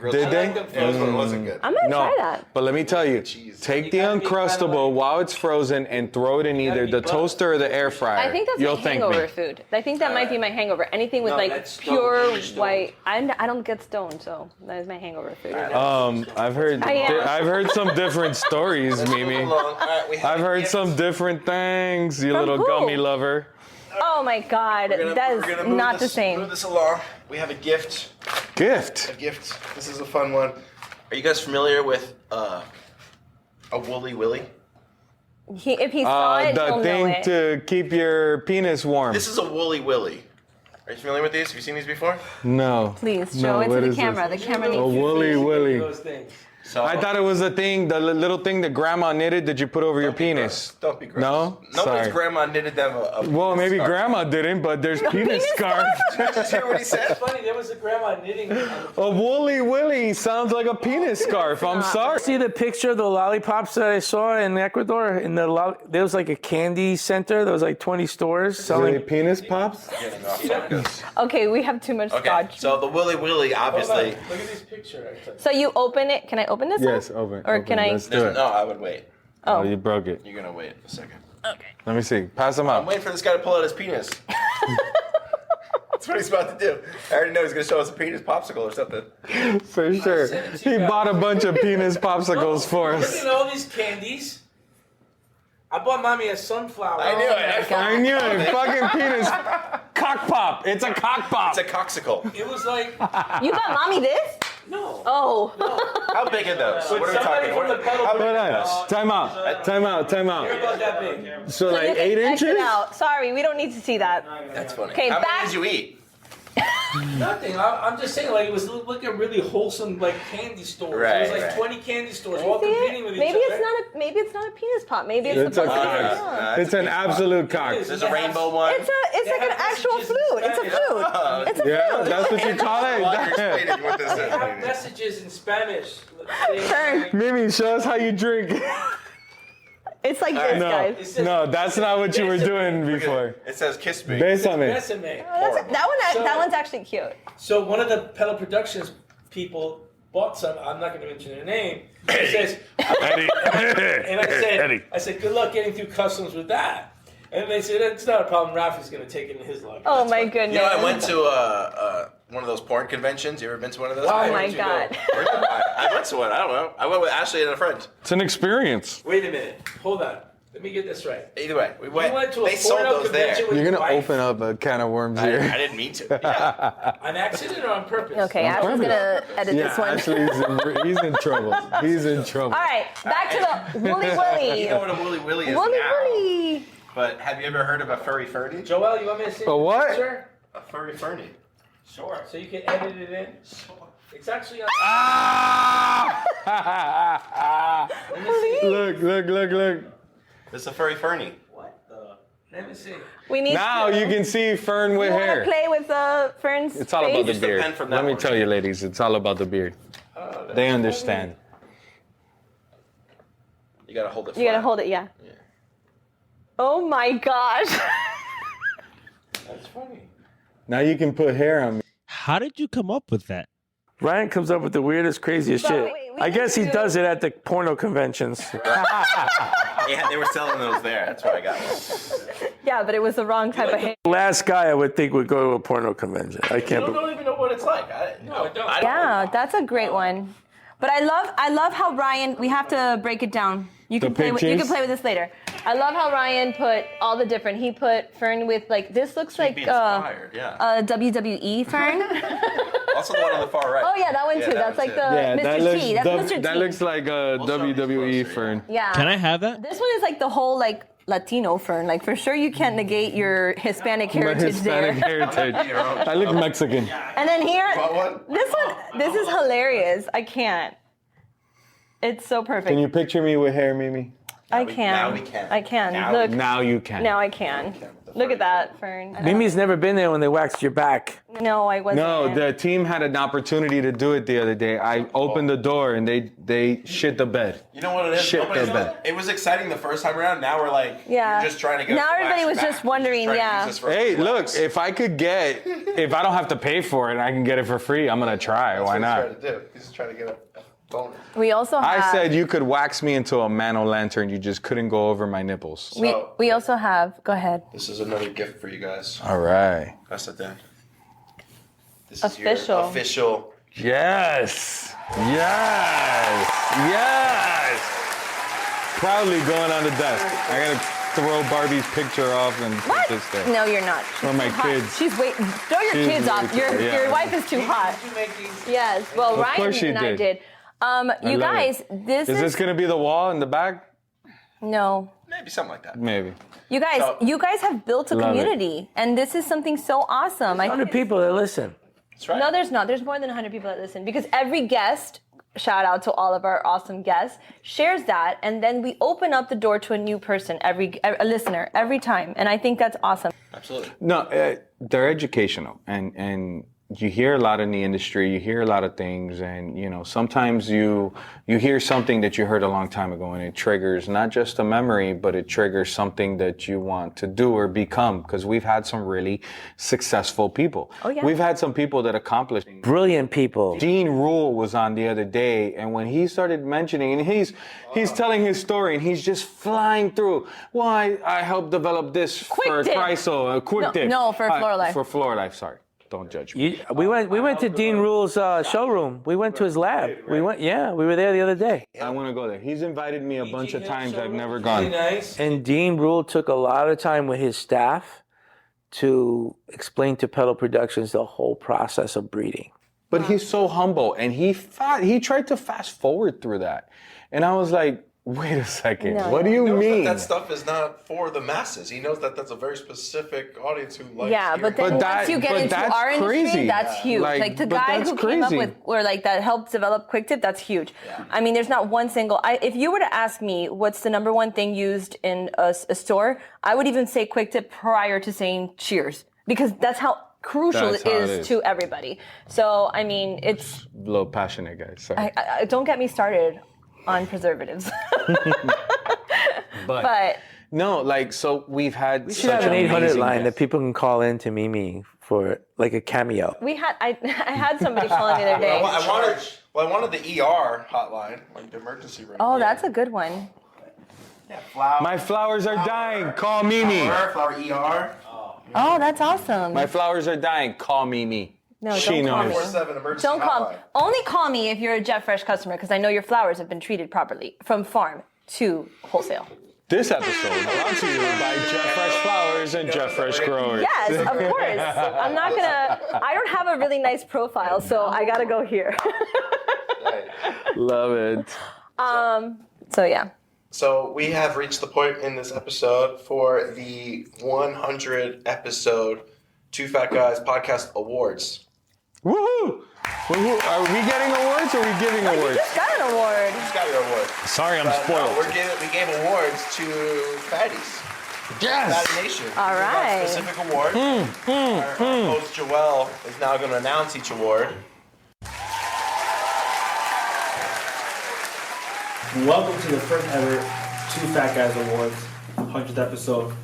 Did they? It wasn't good. I'm gonna No, try that. but let me tell you, take the Uncrustable while it's frozen and throw it in either the toaster or the air fryer. I think that's You'll my thank hangover me. food. I think that might be my hangover. Anything with No, like that's pure stoned. white. I don't get stoned, so that is my hangover food. I've heard I've heard some different stories, Mimi. I've heard some different things, you little who? gummy lover. Oh my God, that is not the same. Move this along. We have a gift. Gift. A gift. This is a fun one. Are you guys familiar with a Woolly Willy? If he saw it, he'll The know thing it. to keep your penis warm. This is a Woolly Willy. Are you familiar with these? Have you seen these before? No. Please No, show it what to the is camera. this? The camera A needs to woolly see. willy. Those things. So I thought it was a thing, the little thing that grandma knitted that you put over your penis. Don't be gross. No? Nobody's Sorry. grandma knitted them a Well, maybe scarf. grandma didn't, but there's penis scarf. Did you hear what he said? It's funny, there was a grandma knitting. A woolly willy sounds like a penis scarf. I'm sorry. See the picture of the lollipops that I saw in Ecuador? There was like a candy center. There was like 20 stores selling penis pops? Getting off focus. Okay, we have too much Okay, scotch. so the Willy Willy, obviously. Look at this picture. Actually. So you open it. Can I open this? Yes, one? open. Or can I? Let's do it. No, I would wait. Oh, you broke it. You're gonna wait a second. Okay. Let me see. Pass them I'm out. waiting for this guy to pull out his penis. That's what he's about to do. I already know he's gonna show us a penis popsicle or something. For sure. He bought a bunch of penis popsicles for Look us. at all these candies. I bought mommy a sunflower. I knew it. I knew it. Fucking penis. Cock pop. It's a cock pop. It's a coxicle. It was like You got mommy this? No. Oh. How big are those? But What are we somebody talking? from the pedal Hold production. on. Time out. They're about that big. So You like can 8 X it inches? out. Sorry, we don't need to see that. That's funny. Okay, How many back. did you eat? Nothing. I'm just saying, like, it was like a really wholesome, like, candy store. Right, It was like right. 20 candy stores You all see competing it? with Maybe each it's other. not a maybe it's not a penis pop. Maybe it's It's a supposed to be. cock. It's an absolute cock. There's a rainbow one. It's like an actual messages in flute. It's a Spanish. flute. It's a Yeah, flute. that's what you call While you're it. explaining what this They is. have messages in Spanish. Turn. Mimi, show us how you drink. It's like this, No, guys. no, that's not what you were doing before. It says kiss me. Bésame. Besame. That one's actually cute. So one of the pedal productions people bought some. I'm not going to mention their name. It says, Eddie. and I said, good luck getting through customs with that. And they said, it's not a problem. Rafi's going to take it in his luggage. Oh my goodness. You know, I went to one of those porn conventions. You ever been to one of those? Oh my god. I went to one. I don't know. I went with Ashley and a friend. It's an experience. Wait a minute. Hold on. Let me get this right. Either way, we You went to a they sold porno those there. convention with You're your going to wife open up a can of worms I here. didn't mean to. Yeah. on accident or on purpose? Okay, Ashley's gonna edit this one. Actually, he's in trouble. He's in trouble. All right, back to the Wooly Willy. You know what a Wooly Willy is Wooly now. Willy. But have you ever heard of a furry ferny? Joel, you want me to see A what? the picture? A furry ferny. Sure. So you can edit it in? Sure. It's actually on... Look. This is a furry ferny. What the... Let me see. We need Now to, you can see Fern with you want to hair. play with Fern's It's all about the face? beard. pen from that Let me one. tell you, ladies, it's all about the beard. They understand. You gotta hold it. You gotta hold it, yeah. Oh my gosh. That's funny. Now you can put hair on me. How did you come up with that? Ryan comes up with the weirdest, craziest shit. wait, we I guess he need to- does it at the porno conventions. Yeah, they were selling those there. That's where I got one. Yeah, but it was the wrong type of hair. Last guy I would think would go to a porno convention. I You can't believe. don't even know what it's like. I don't. Yeah, that's a great one. But I love how Ryan. We have to break it down. You can play with this later. I love how Ryan put all the different. He put Fern with like this looks like Be inspired, yeah. a WWE Fern. Also the one on the far right. Oh yeah, that one Yeah, too. that That's was like it. the Mr. T. That's Mr. T. That looks like a WWE Fern. Yeah. Can I have that? This one is like the whole like Latino Fern. Like for sure you can't negate your Hispanic My heritage Hispanic there. heritage. I look Mexican. And then here, What one? this is hilarious. I can't. It's so perfect. Can you picture me with hair, Mimi? I can. now we can. I can. Now- Look. Now you can. Now I can. Look at that, Fern. Mimi's never been there when they waxed your back. No, I wasn't. No, the team had an opportunity to do it the other day. I opened the door and they shit the bed. You know what it is? Shit Nobody's the bed. It was exciting the first time around. Now we're like, Yeah. you're just trying to get. Now us to everybody wax was your just back. wondering, Trying to yeah. use this for Hey, look, wax. if I don't have to pay for it, I can get it for free. I'm gonna try. That's Why what not? he's trying to do. He's just trying to get a bonus. We also have. I said you could wax me into a man-o'-lantern. You just couldn't go over my nipples. We also have. Go ahead. This is another gift for you guys. All right. Pass it down. This Official. is your official. Yes. Proudly going on the desk. I gotta throw Barbie's picture off and What? put this there. No, you're not. She's For my too hot. kids. She's waiting. Throw your She's kids off. way Your too- yeah. your wife is too hot. Did you make these? Yes. Well, Of Ryan course she and I did. did. You love guys, it. this Is this gonna be the wall in the back? no. Maybe something like that. Maybe. You guys have built a Love it. community, and this is something so awesome. 100 people that listen. That's right. No, there's not. There's more than 100 people that listen because every guest, shout out to all of our awesome guests, shares that, and then we open up the door to a new person, a listener, every time, and I think that's awesome. Absolutely. No, they're educational, and you hear a lot in the industry. You hear a lot of things, and sometimes you hear something that you heard a long time ago, and it triggers not just a memory, but it triggers something that you want to do or become. Because we've had some really successful people. Oh, yeah. We've had some people that accomplished. Brilliant people. Dean Rule was on the other day, and when he started mentioning, and he's telling his story, and he's just flying through. Well, I helped develop this Quick for dip. Chrysler, a quick dip. No, for Floralife. For Floralife, sorry. Don't judge me. We went to Dean Rule's showroom. We went to his lab. We were there the other day. I want to go there. He's invited me a bunch of times. I've never Really gone. nice. And Dean Rule took a lot of time with his staff to explain to Pedal Productions the whole process of breeding. But he's so humble, and he tried to fast forward through that. And I was like, wait a second, what do you mean? That stuff is not for the masses. He knows that that's a very specific audience who likes but then once you get into our industry, that's huge. Like the guy who came up with, or like that helped develop Quick Tip, that's huge. Yeah. I mean, there's not one single, if you were to ask me what's the number one thing used in a store, I would even say Quick Tip prior to saying Cheers, because that's how crucial it is to everybody. So, I mean, it's... A little passionate, guys. Sorry. Don't get me started on preservatives. but no, like, so we've had we should have an 800 line that people can call in to Mimi for like a cameo. I had somebody calling the other day. I wanted the ER hotline, like the emergency room. Oh, that's a good one. Yeah, flower. My flowers are dying. Call Mimi. Flower ER. Oh, that's awesome. My flowers are dying. Call Mimi. No, she don't knows. call me. Don't call me. Only call me if you're a Jet Fresh customer, because I know your flowers have been treated properly from farm to wholesale. This episode brought to you by Jet Fresh Flowers and Jet Fresh Growers. Yes, of course. I don't have a really nice profile, so I gotta go here. Love it. So yeah. So we have reached the point in this episode for the 100 episode Two Fat Guys Podcast Awards. Woohoo! Are we getting awards or are we giving awards? You just got an award. You just got your award. Sorry, I'm spoiled. No, we gave awards to fatties. Yes! Fatty Nation. All right. Specific award. Our host Joelle is now going to announce each award. Welcome to the first ever Two Fat Guys Awards, 100th episode.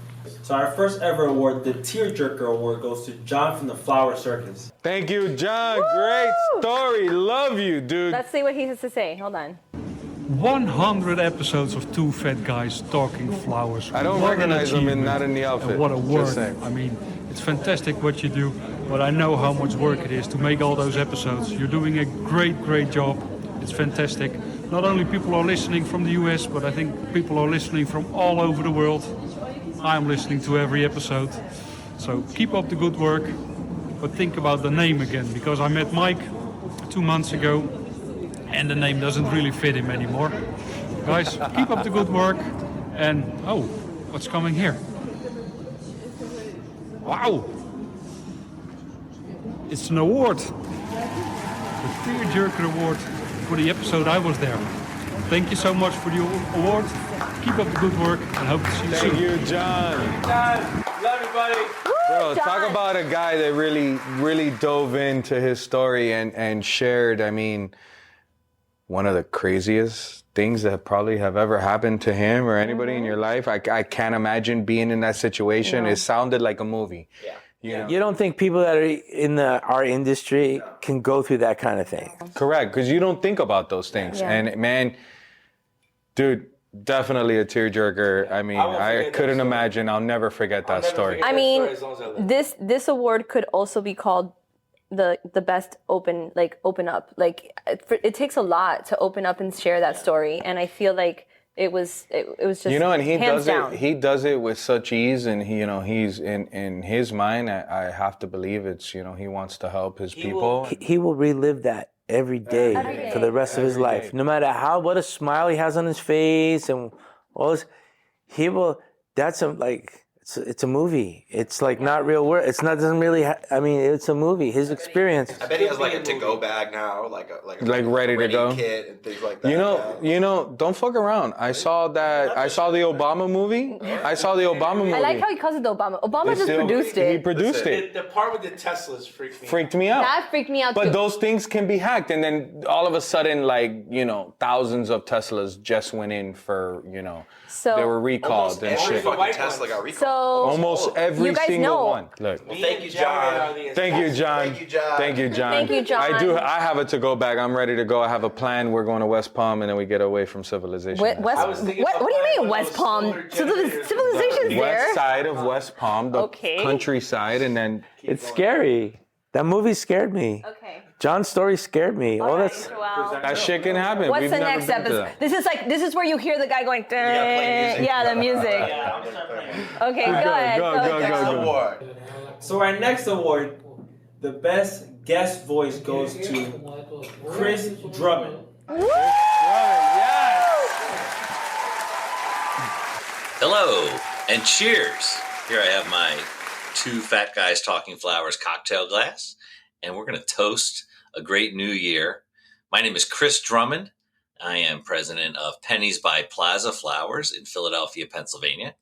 So our first ever award, the Tearjerker Award, goes to John from the Flower Circus. Thank you, John. Woo! Great story. Love you, dude. Let's see what he has to say. Hold on. 100 episodes of Two Fat Guys Talking Flowers. I don't recognize them not in the outfit. And what a work. I mean, it's fantastic what you do, but I know how much work it is to make all those episodes. You're doing a great, great job. It's fantastic. Not only people are listening from the US, but I think people are listening from all over the world. I'm listening to every episode. So keep up the good work, but think about the name again, because I met Mike 2 months ago and the name doesn't really fit him anymore. Guys, keep up the good work. And, oh, what's coming here? Wow! It's an award. The Tearjerker Award for the episode I was there. Thank you so much for the award. Keep up the good work and hope to see you soon. Thank you, John. John, love you, buddy. Bro, talk about a guy that really dove into his story and shared, I mean, one of the craziest things that probably have ever happened to him or anybody in your life. I can't imagine being in that situation. No. It sounded like a movie. Yeah. You don't think people that are in our industry can go through that kind of thing? Correct, because you don't think about those things. Yeah. And man, dude, definitely a tearjerker. I mean, I couldn't imagine. I'll never forget that story. I mean, this award could also be called the best open up. Like it takes a lot to open up and share that story, and I feel like it was just and he hands does down. He does it with such ease, and he's in his mind. I have to believe it's he wants to help his people. He will relive that every day for the rest of his life, no matter what a smile he has on his face and all this. He will. That's it's a movie. It's like not real work. It's not doesn't really. It's a movie. His experience. I bet he has like a to-go bag now, like ready to go kit and things like that. Don't fuck around. I saw the Obama movie. I like how he calls it the Obama. Obama just produced it. He produced it. The part with the Teslas freaked me out. That freaked me out too. But those things can be hacked, and then all of a sudden, thousands of Teslas just went in for So they were recalled and shit. Fucking Tesla got recalled. So almost every single one. Look. Well, thank you, John. Thank you, John. Thank you, John. I have a to-go bag. I'm ready to go. I have a plan. We're going to West Palm, and then we get away from civilization. What do you mean West Palm? Civilization's there. West side of West Palm, the countryside, and then it's scary. That movie scared me. Okay. John's story scared me. That shit can happen. What's the next episode? This is where you hear the guy going. The music. Okay, go ahead. Go. So our next award, the best guest voice goes to Chris Drummond. Hello and cheers. Here I have my two fat guys talking flowers cocktail glass, and we're going to toast a great new year. My name is Chris Drummond. I am president of Pennies by Plaza Flowers in Philadelphia, Pennsylvania.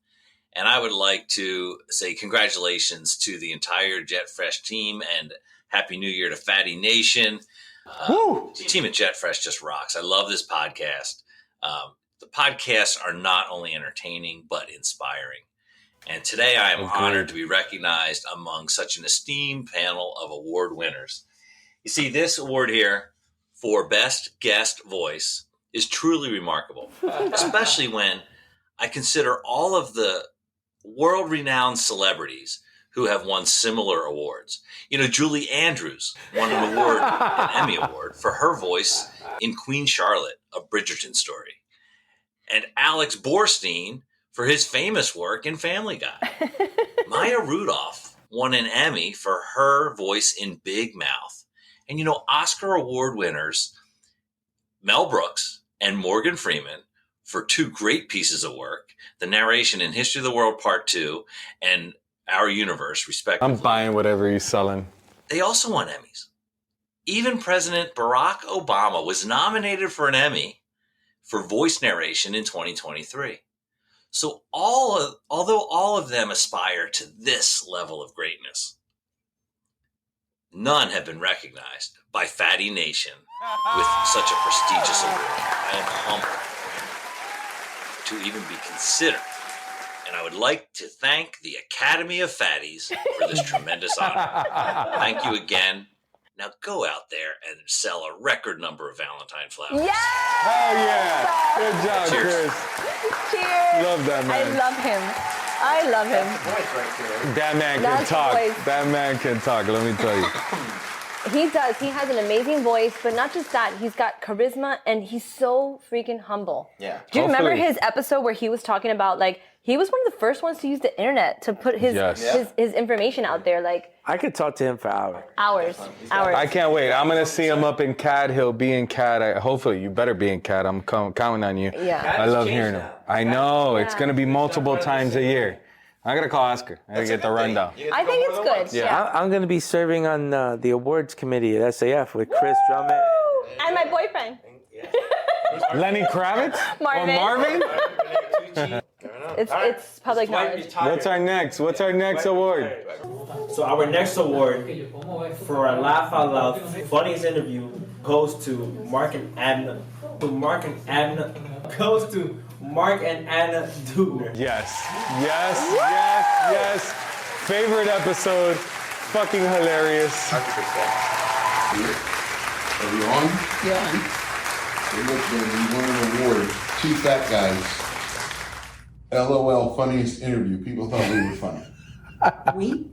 And I would like to say congratulations to the entire Jet Fresh team and Happy New Year to Fatty Nation. The team at Jet Fresh just rocks. I love this podcast. The podcasts are not only entertaining, but inspiring. And today I am honored to be recognized among such an esteemed panel of award winners. You see, this award here for Best Guest Voice is truly remarkable, especially when I consider all of the world-renowned celebrities who have won similar awards. You know, Julie Andrews won an award, an Emmy Award, for her voice in Queen Charlotte, A Bridgerton Story. And Alex Borstein for his famous work in Family Guy. Maya Rudolph won an Emmy for her voice in Big Mouth. And, you know, Oscar Award winners Mel Brooks and Morgan Freeman for two great pieces of work, the narration in History of the World Part 2 and Our Universe, respectively. I'm buying whatever he's selling. They also won Emmys. Even President Barack Obama was nominated for an Emmy for voice narration in 2023. So although all of them aspire to this level of greatness, none have been recognized by Fatty Nation with such a prestigious award. I am humbled to even be considered. And I would like to thank the Academy of Fatties for this tremendous honor. Thank you again. Now go out there and sell a record number of Valentine flowers. Yes! Oh, yeah. Good job, Cheers. Chris. Cheers. Love that man. I love him. That man can That's talk. the voice. That man can talk, let me tell you. He does. He has an amazing voice, but not just that. He's got charisma, and he's so freaking humble. Yeah. Do you remember Hopefully. his episode where he was talking about, like, he was one of the first ones to use the internet to put his his information out there, like, I could talk to him for hours. hours. I can't wait. I'm going to see him up in CAD. He'll be in CAD. Hopefully, you better be in CAD. I'm counting on you. Yeah. I love hearing him. I know. It's going to be multiple times a year. I got to call Oscar. I got to get the rundown. I think it's good. Yeah. I'm going to be serving on the awards committee at SAF with Chris Drummond. And my boyfriend. Lenny Kravitz? Marvin. Or Marvin? It's public knowledge. What's our next award? So our next award for a Laugh Out Loud funniest interview goes to Mark and Anna. Goes to Mark and Anna Dugner. Yes. Favorite episode. Fucking hilarious. Are we on? Yeah. So look, man, we won an award. Two fat guys. LOL funniest interview. People thought we were funny. We?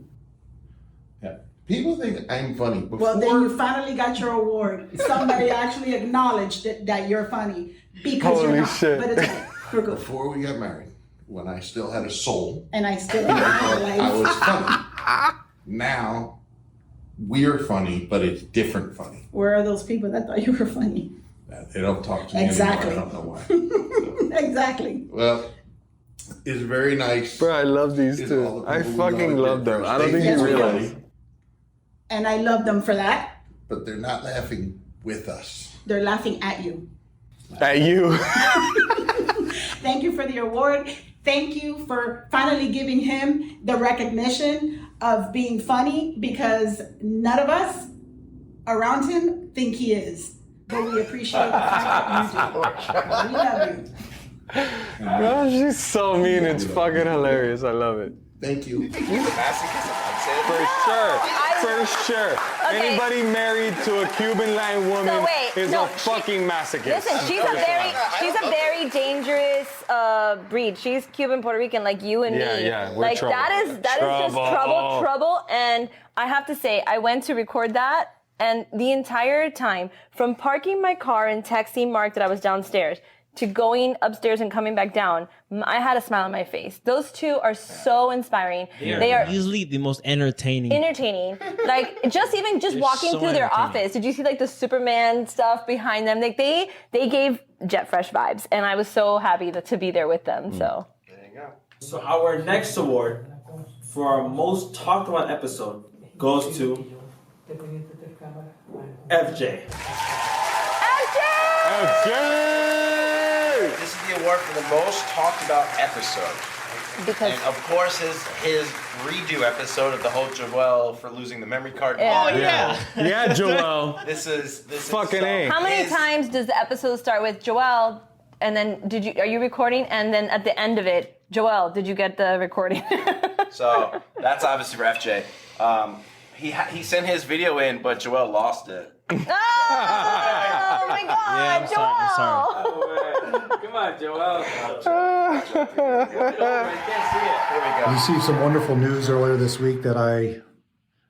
Yeah. People think I'm funny. Well, then you finally got your award. Somebody actually acknowledged that you're funny because Holy you're not. shit. But it's okay. We're good. Before we got married, when I still had a soul, And I still I was funny. Now, we're funny, but it's different funny. Where are those people that thought you were funny? They don't talk to me Exactly. anymore. I don't know why. Exactly. Well, it's very nice. Bro, I love these two. I fucking love them. I don't think you realize. And I love them for that. But they're not laughing with us. They're laughing at you. At you. Thank you for the award. Thank you for finally giving him the recognition of being funny, because none of us around him think he is. But we appreciate the fact that you do. We love you. Oh, she's so mean. It's fucking hilarious. I love it. Thank you. For sure. Okay. Anybody married to a Cuban line woman is a fucking masochist. Listen, she's a very dangerous breed. She's Cuban Puerto Rican, like you and me. Yeah, we're like trouble. that is just trouble. And I have to say, I went to record that, and the entire time, from parking my car and texting Mark that I was downstairs, to going upstairs and coming back down, I had a smile on my face. Those two are so inspiring. They are easily the most entertaining. Like just walking so through their entertaining. office. Did you see like the Superman stuff behind them? Like they gave Jet Fresh vibes, and I was so happy to be there with them. So There you go. So our next award for our most talked about episode goes to FJ. This is the award for the most talked about episode. And of course his redo episode of the whole Joel for losing the memory card. Yeah. Oh yeah. Yeah, Joel. This is Fucking A. how many times does the episode start with Joel, and then are you recording, and then at the end of it, Joel, did you get the recording? So that's obviously for FJ. He sent his video in, but Joel lost it. Oh my God, Yeah, I'm sorry. Come on, Joel. I received some wonderful news earlier this week that I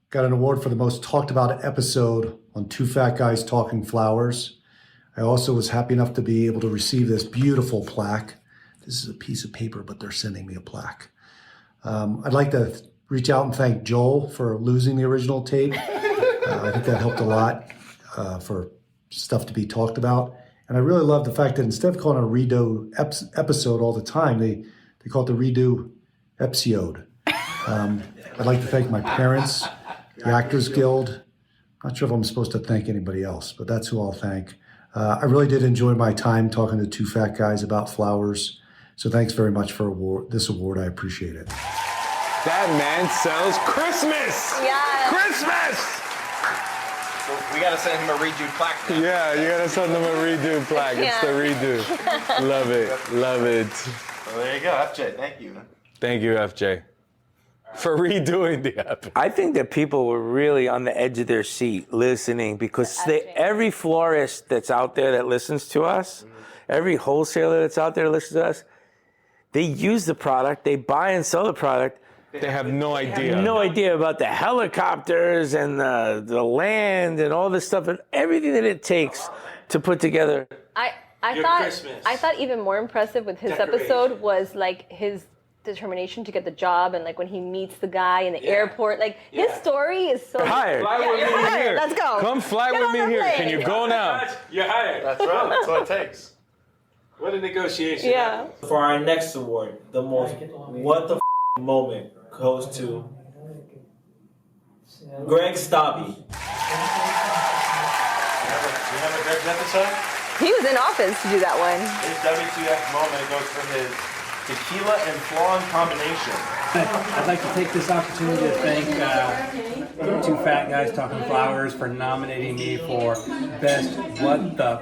got an award for the most talked about episode on Two Fat Guys Talking Flowers. I also was happy enough to be able to receive this beautiful plaque. This is a piece of paper, but they're sending me a plaque. I'd like to reach out and thank Joel for losing the original tape. I think that helped a lot for stuff to be talked about. And I really love the fact that instead of calling it a redo episode all the time, they call it the redo episode. I'd like to thank my parents, the Actors Guild. Not sure if I'm supposed to thank anybody else, but that's who I'll thank. I really did enjoy my time talking to Two Fat Guys about flowers. So thanks very much for this award. I appreciate it. That man sells Christmas. Yeah. Christmas. So we gotta send him a redo plaque. Yeah, you gotta send them a redo plaque. It's the redo. Love it. Love it. Well, there you go, FJ. Thank you. Thank you, FJ, for redoing the episode. I think that people were really on the edge of their seat listening because every florist that's out there that listens to us, every wholesaler that's out there that listens to us, they use the product, they buy and sell the product. They have no idea. They have no idea about the helicopters and the land and all this stuff and everything that it takes to put together. I Your thought Christmas. I thought even more impressive with his episode was like his determination to get the job, and like when he meets the guy in the airport, like his story is so. You're hired. Fly with me here. Let's go. Come fly Get with on me the here. plane. Can you go now? You're hired. That's right. That's what it takes. What a negotiation. Yeah. For our next award, the most what the moment goes to Greg Stabby. You have a Greg's episode? He was in office to do that one. His WTF moment goes for his tequila and flan combination. I'd like to take this opportunity to thank Two Fat Guys Talking Flowers for nominating me for Best What the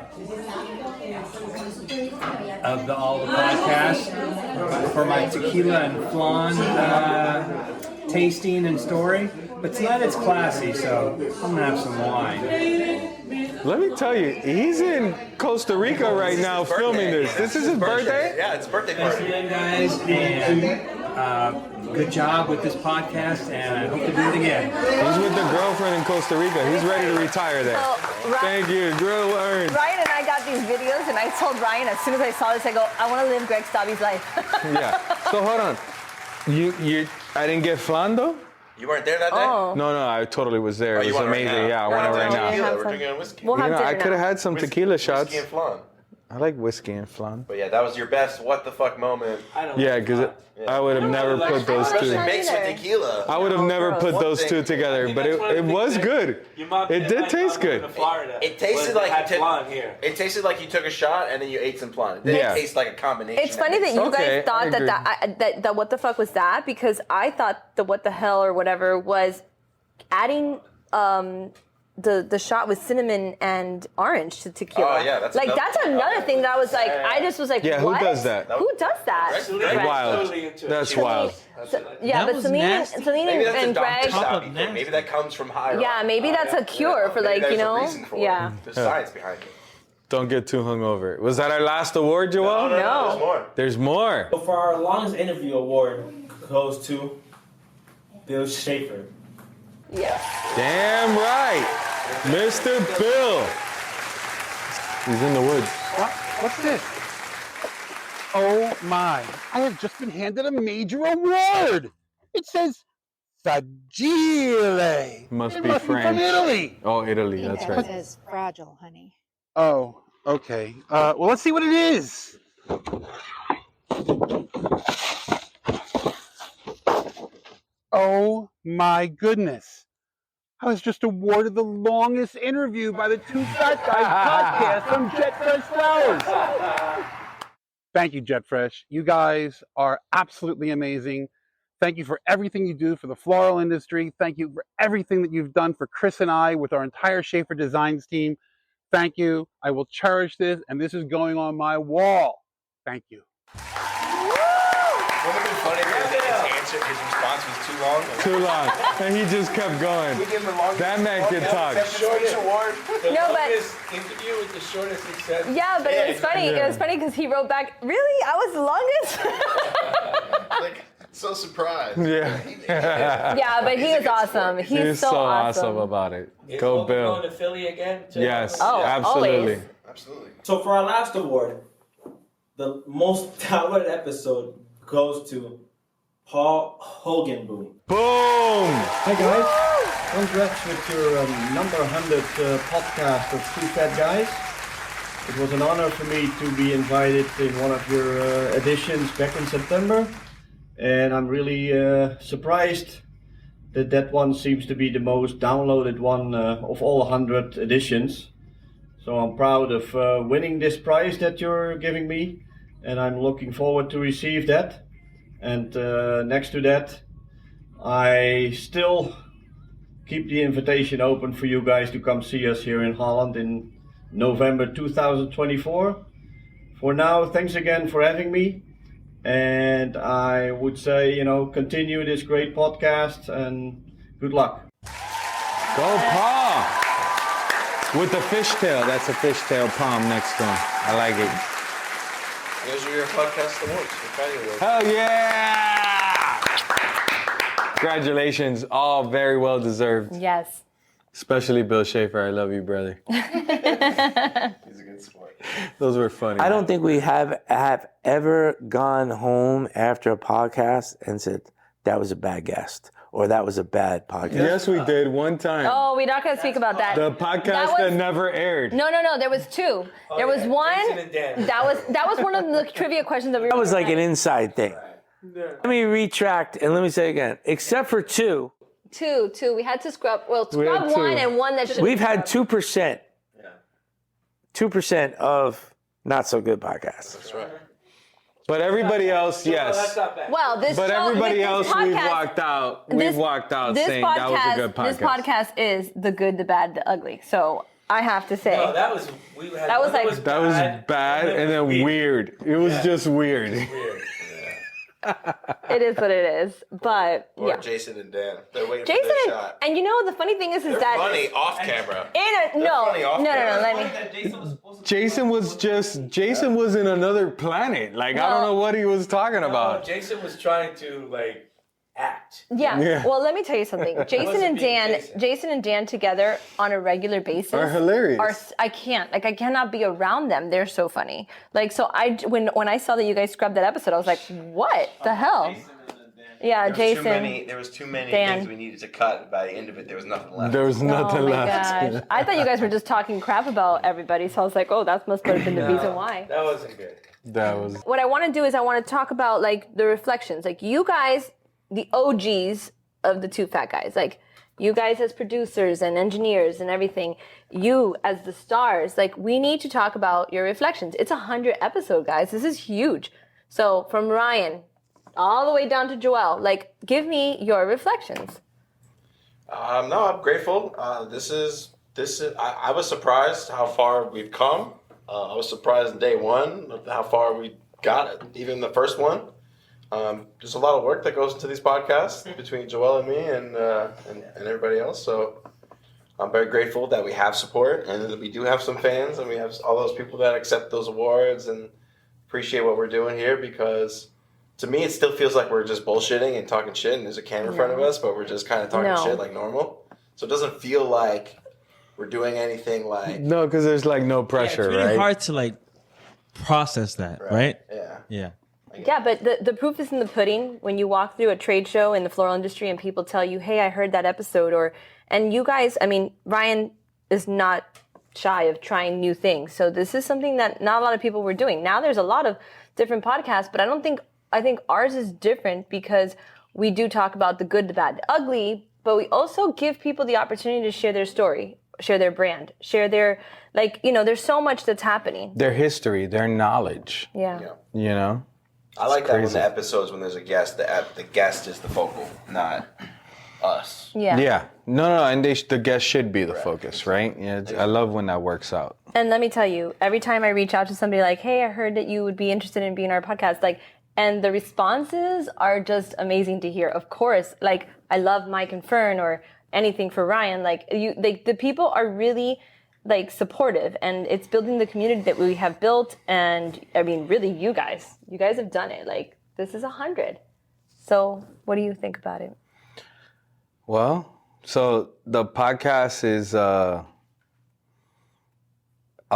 of all the podcasts for my tequila and flan tasting and story. But tonight it's classy, so I'm gonna have some wine. Let me tell you, he's in Costa Rica right now filming this. This is his birthday? Yeah, it's birthday Thanks party. again, guys, and good job with this podcast, and I hope to do it again. He's with the girlfriend in Costa Rica. He's ready to retire there. Thank you, Grill Earn. Ryan and I got these videos, and I told Ryan as soon as I saw this, I go, I want to live Greg Stabby's life. Yeah. So hold on. I didn't get flan though? You weren't there that day? Oh. No, I totally was there. It you was want it right amazing. now? Yeah, I We're want it right drinking now. tequila. We're drinking whiskey. We'll have You know, I dinner could have now. had some tequila shots. Whiskey and flan. I like whiskey and flan. But yeah, that was your best what the fuck moment. Yeah, because I would have never put those two. Especially mixed with tequila. I would have never put those two together, but it was good. It did taste good. It tasted like it tasted like you took a shot and then you ate some flan. It didn't taste like a combination. It's funny that you guys thought that what the fuck was that, because I thought the what the hell or whatever was adding the shot with cinnamon and orange to tequila. Oh, yeah, that's like another that's another thing that I was like, I just was like, Yeah, what? who does that? Who does that? That's wild. That's wild. Yeah, but Celine Maybe that's a and Greg. Dr. Stabby thing. Maybe that comes from higher. Yeah, maybe that's a cure for Maybe like, you there's a know. reason for it. Yeah. There's science behind it. Don't get too hungover. Was that our last award, Joel? No. There's more. There's more. So for our longest interview award goes to Bill Schaefer. Yeah. Damn right. Mr. Bill. He's in the woods. What's this? Oh my, I have just been handed a major award. It says Fragile. Must It be must French. be from Italy. Oh, Italy. That's right. It says fragile, honey. Oh, okay. Well, let's see what it is. Oh my goodness. I was just awarded the longest interview by the Two Fat Guys podcast from Jet Fresh Flowers. Thank you, Jet Fresh. You guys are absolutely amazing. Thank you for everything you do for the floral industry. Thank you for everything that you've done for Chris and I with our entire Schaefer Designs team. Thank you. I will cherish this, and this is going on my wall. Thank you. Wouldn't it be funny if his response was too long? Too long. And he just kept going. We gave him the longest. That man can talk. The shortest award. No, but interview with the shortest success. yeah, but it was funny. It was funny because he wrote back, "Really? I was the longest." Like, so surprised. Yeah. Yeah, but he was awesome. He's so awesome about it. Is Go Logan Bill. going to Philly again? Yes, Oh, absolutely. always. Absolutely. So for our last award, the most downloaded episode goes to Paul Hogan Boom. Boom! Hi guys, congrats with your number 100 podcast of Two Fat Guys. It was an honor for me to be invited in one of your editions back in September, and I'm really surprised that one seems to be the most downloaded one of all 100 editions. So I'm proud of winning this prize that you're giving me, and I'm looking forward to receive that. And next to that, I still keep the invitation open for you guys to come see us here in Holland in November 2024. For now, thanks again for having me. And I would say, continue this great podcast and good luck. Go Paul! With the fishtail. That's a fishtail palm next to him. I like it. Those are your podcast awards. Your Fatty Awards. Hell yeah! Congratulations. All very well deserved. Yes. Especially Bill Schaefer. I love you, brother. He's a good sport. Those were funny. I don't think we have ever gone home after a podcast and said, that was a bad guest or that was a bad podcast. Yes, we did one time. Oh, we're not going to speak about that. The podcast that never aired. No. There was two. There was one. Jason and Dan. That was one of the trivia questions that we. That was like an inside thing. Let me retract and let me say again. Except for two. Two. We had to scrub. Well, We had scrub two. one and one that should. We've had 2%. 2% of not so good podcasts. That's right. But everybody else, yes. That's not bad. Well, this. But everybody this else, podcast, we've walked out this saying podcast, that was a good podcast. This podcast is the good, the bad, the ugly. So I have to say. No, that was. We had That was one like- That was bad and then weird. It was just weird. It is what it is, but Or yeah. Jason and Dan. They're waiting Jason for their and, shot. and you know the funny thing is They're that funny off camera. no, funny off no, camera. let me. Jason was in another planet. Like, I don't know what he was talking about. Jason was trying to act. Yeah. Well, let me tell you something. Jason wasn't and being Dan, Jason and Dan together on a regular basis Are hilarious. I cannot be around them. They're so funny. So when I saw that you guys scrubbed that episode, I was like, what the hell? Yeah, Jason. There was too many Dan. things we needed to cut. By the end of it, there was nothing left. There was nothing Oh my left. gosh. I thought you guys were just talking crap about everybody, so I was like, oh, that must have been the reason why. That wasn't good. That was. What I want to do is I want to talk about the reflections. You guys, the OGs of the Two Fat Guys, you guys as producers and engineers and everything, you as the stars, we need to talk about your reflections. It's 100 episode, guys. This is huge. So from Ryan all the way down to Joel, give me your reflections. No, I'm grateful. This is. I was surprised how far we've come. I was surprised day one of how far we got, even the first one. There's a lot of work that goes into these podcasts between Joel and me and everybody else. So I'm very grateful that we have support and that we do have some fans and we have all those people that accept those awards and appreciate what we're doing here, because to me it still feels like we're just bullshitting and talking shit and there's a camera in front of us, but we're just kind of talking shit like normal. So it doesn't feel like we're doing anything like... No, because there's no pressure, it's really right? hard to process that, right? Yeah. Yeah. Yeah, but the proof is in the pudding. When you walk through a trade show in the floral industry and people tell you, hey, I heard that episode, and you guys, I mean, Ryan is not shy of trying new things. So this is something that not a lot of people were doing. Now there's a lot of different podcasts, but I think ours is different because we do talk about the good, the bad, the ugly, but we also give people the opportunity to share their story, share their brand, share their, there's so much that's happening. Their history, their knowledge. Yeah. You know? I like It's that when crazy. the episodes, when there's a guest, the guest is the focal, not us. Yeah. Yeah. No, and the guest should be the focus, right? Yeah, I love when that works out. And let me tell you, every time I reach out to somebody like, hey, I heard that you would be interested in being our podcast, and the responses are just amazing to hear. Of course, I love Mike and Fern or anything for Ryan. The people are really supportive, and it's building the community that we have built. And I mean, really, you guys have done it. This is 100. So what do you think about it? Well, so the podcast is, I'll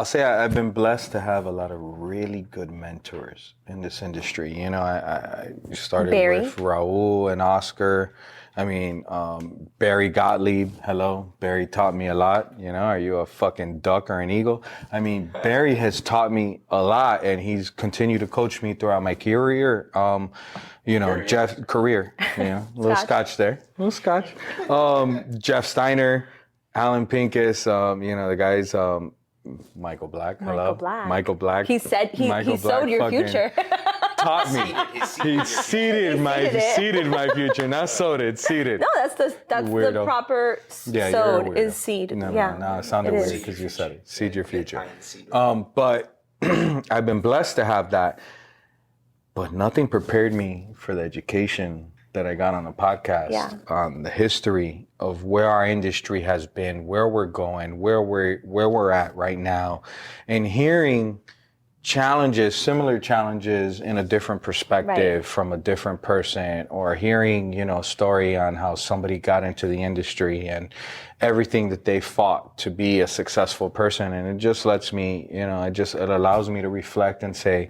say I've been blessed to have a lot of really good mentors in this industry. You know, I started Barry. with Raul and Oscar. I mean, Barry Gottlieb. Hello. Barry taught me a lot. You know, are you a fucking duck or an eagle? I mean, Barry has taught me a lot, and he's continued to coach me throughout my career. Jeff, career, a little scotch there. A little scotch. Jeff Steiner, Alan Pincus, the guys, Michael Black. Hello. Michael Black. He said he sowed your future. Taught me. He seeded my future. Not sowed it, seeded. No, that's the proper Yeah, sowed you're a weirdo. is seed. No, yeah. It sounded weird because you said it. Seed your future. But I've been blessed to have that. But nothing prepared me for the education that I got on the podcast. Yeah. The history of where our industry has been, where we're going, where we're at right now, and hearing similar challenges in a different perspective from a different person, or hearing, a story on how somebody got into the industry and everything that they fought to be a successful person. And it just lets me, it allows me to reflect and say,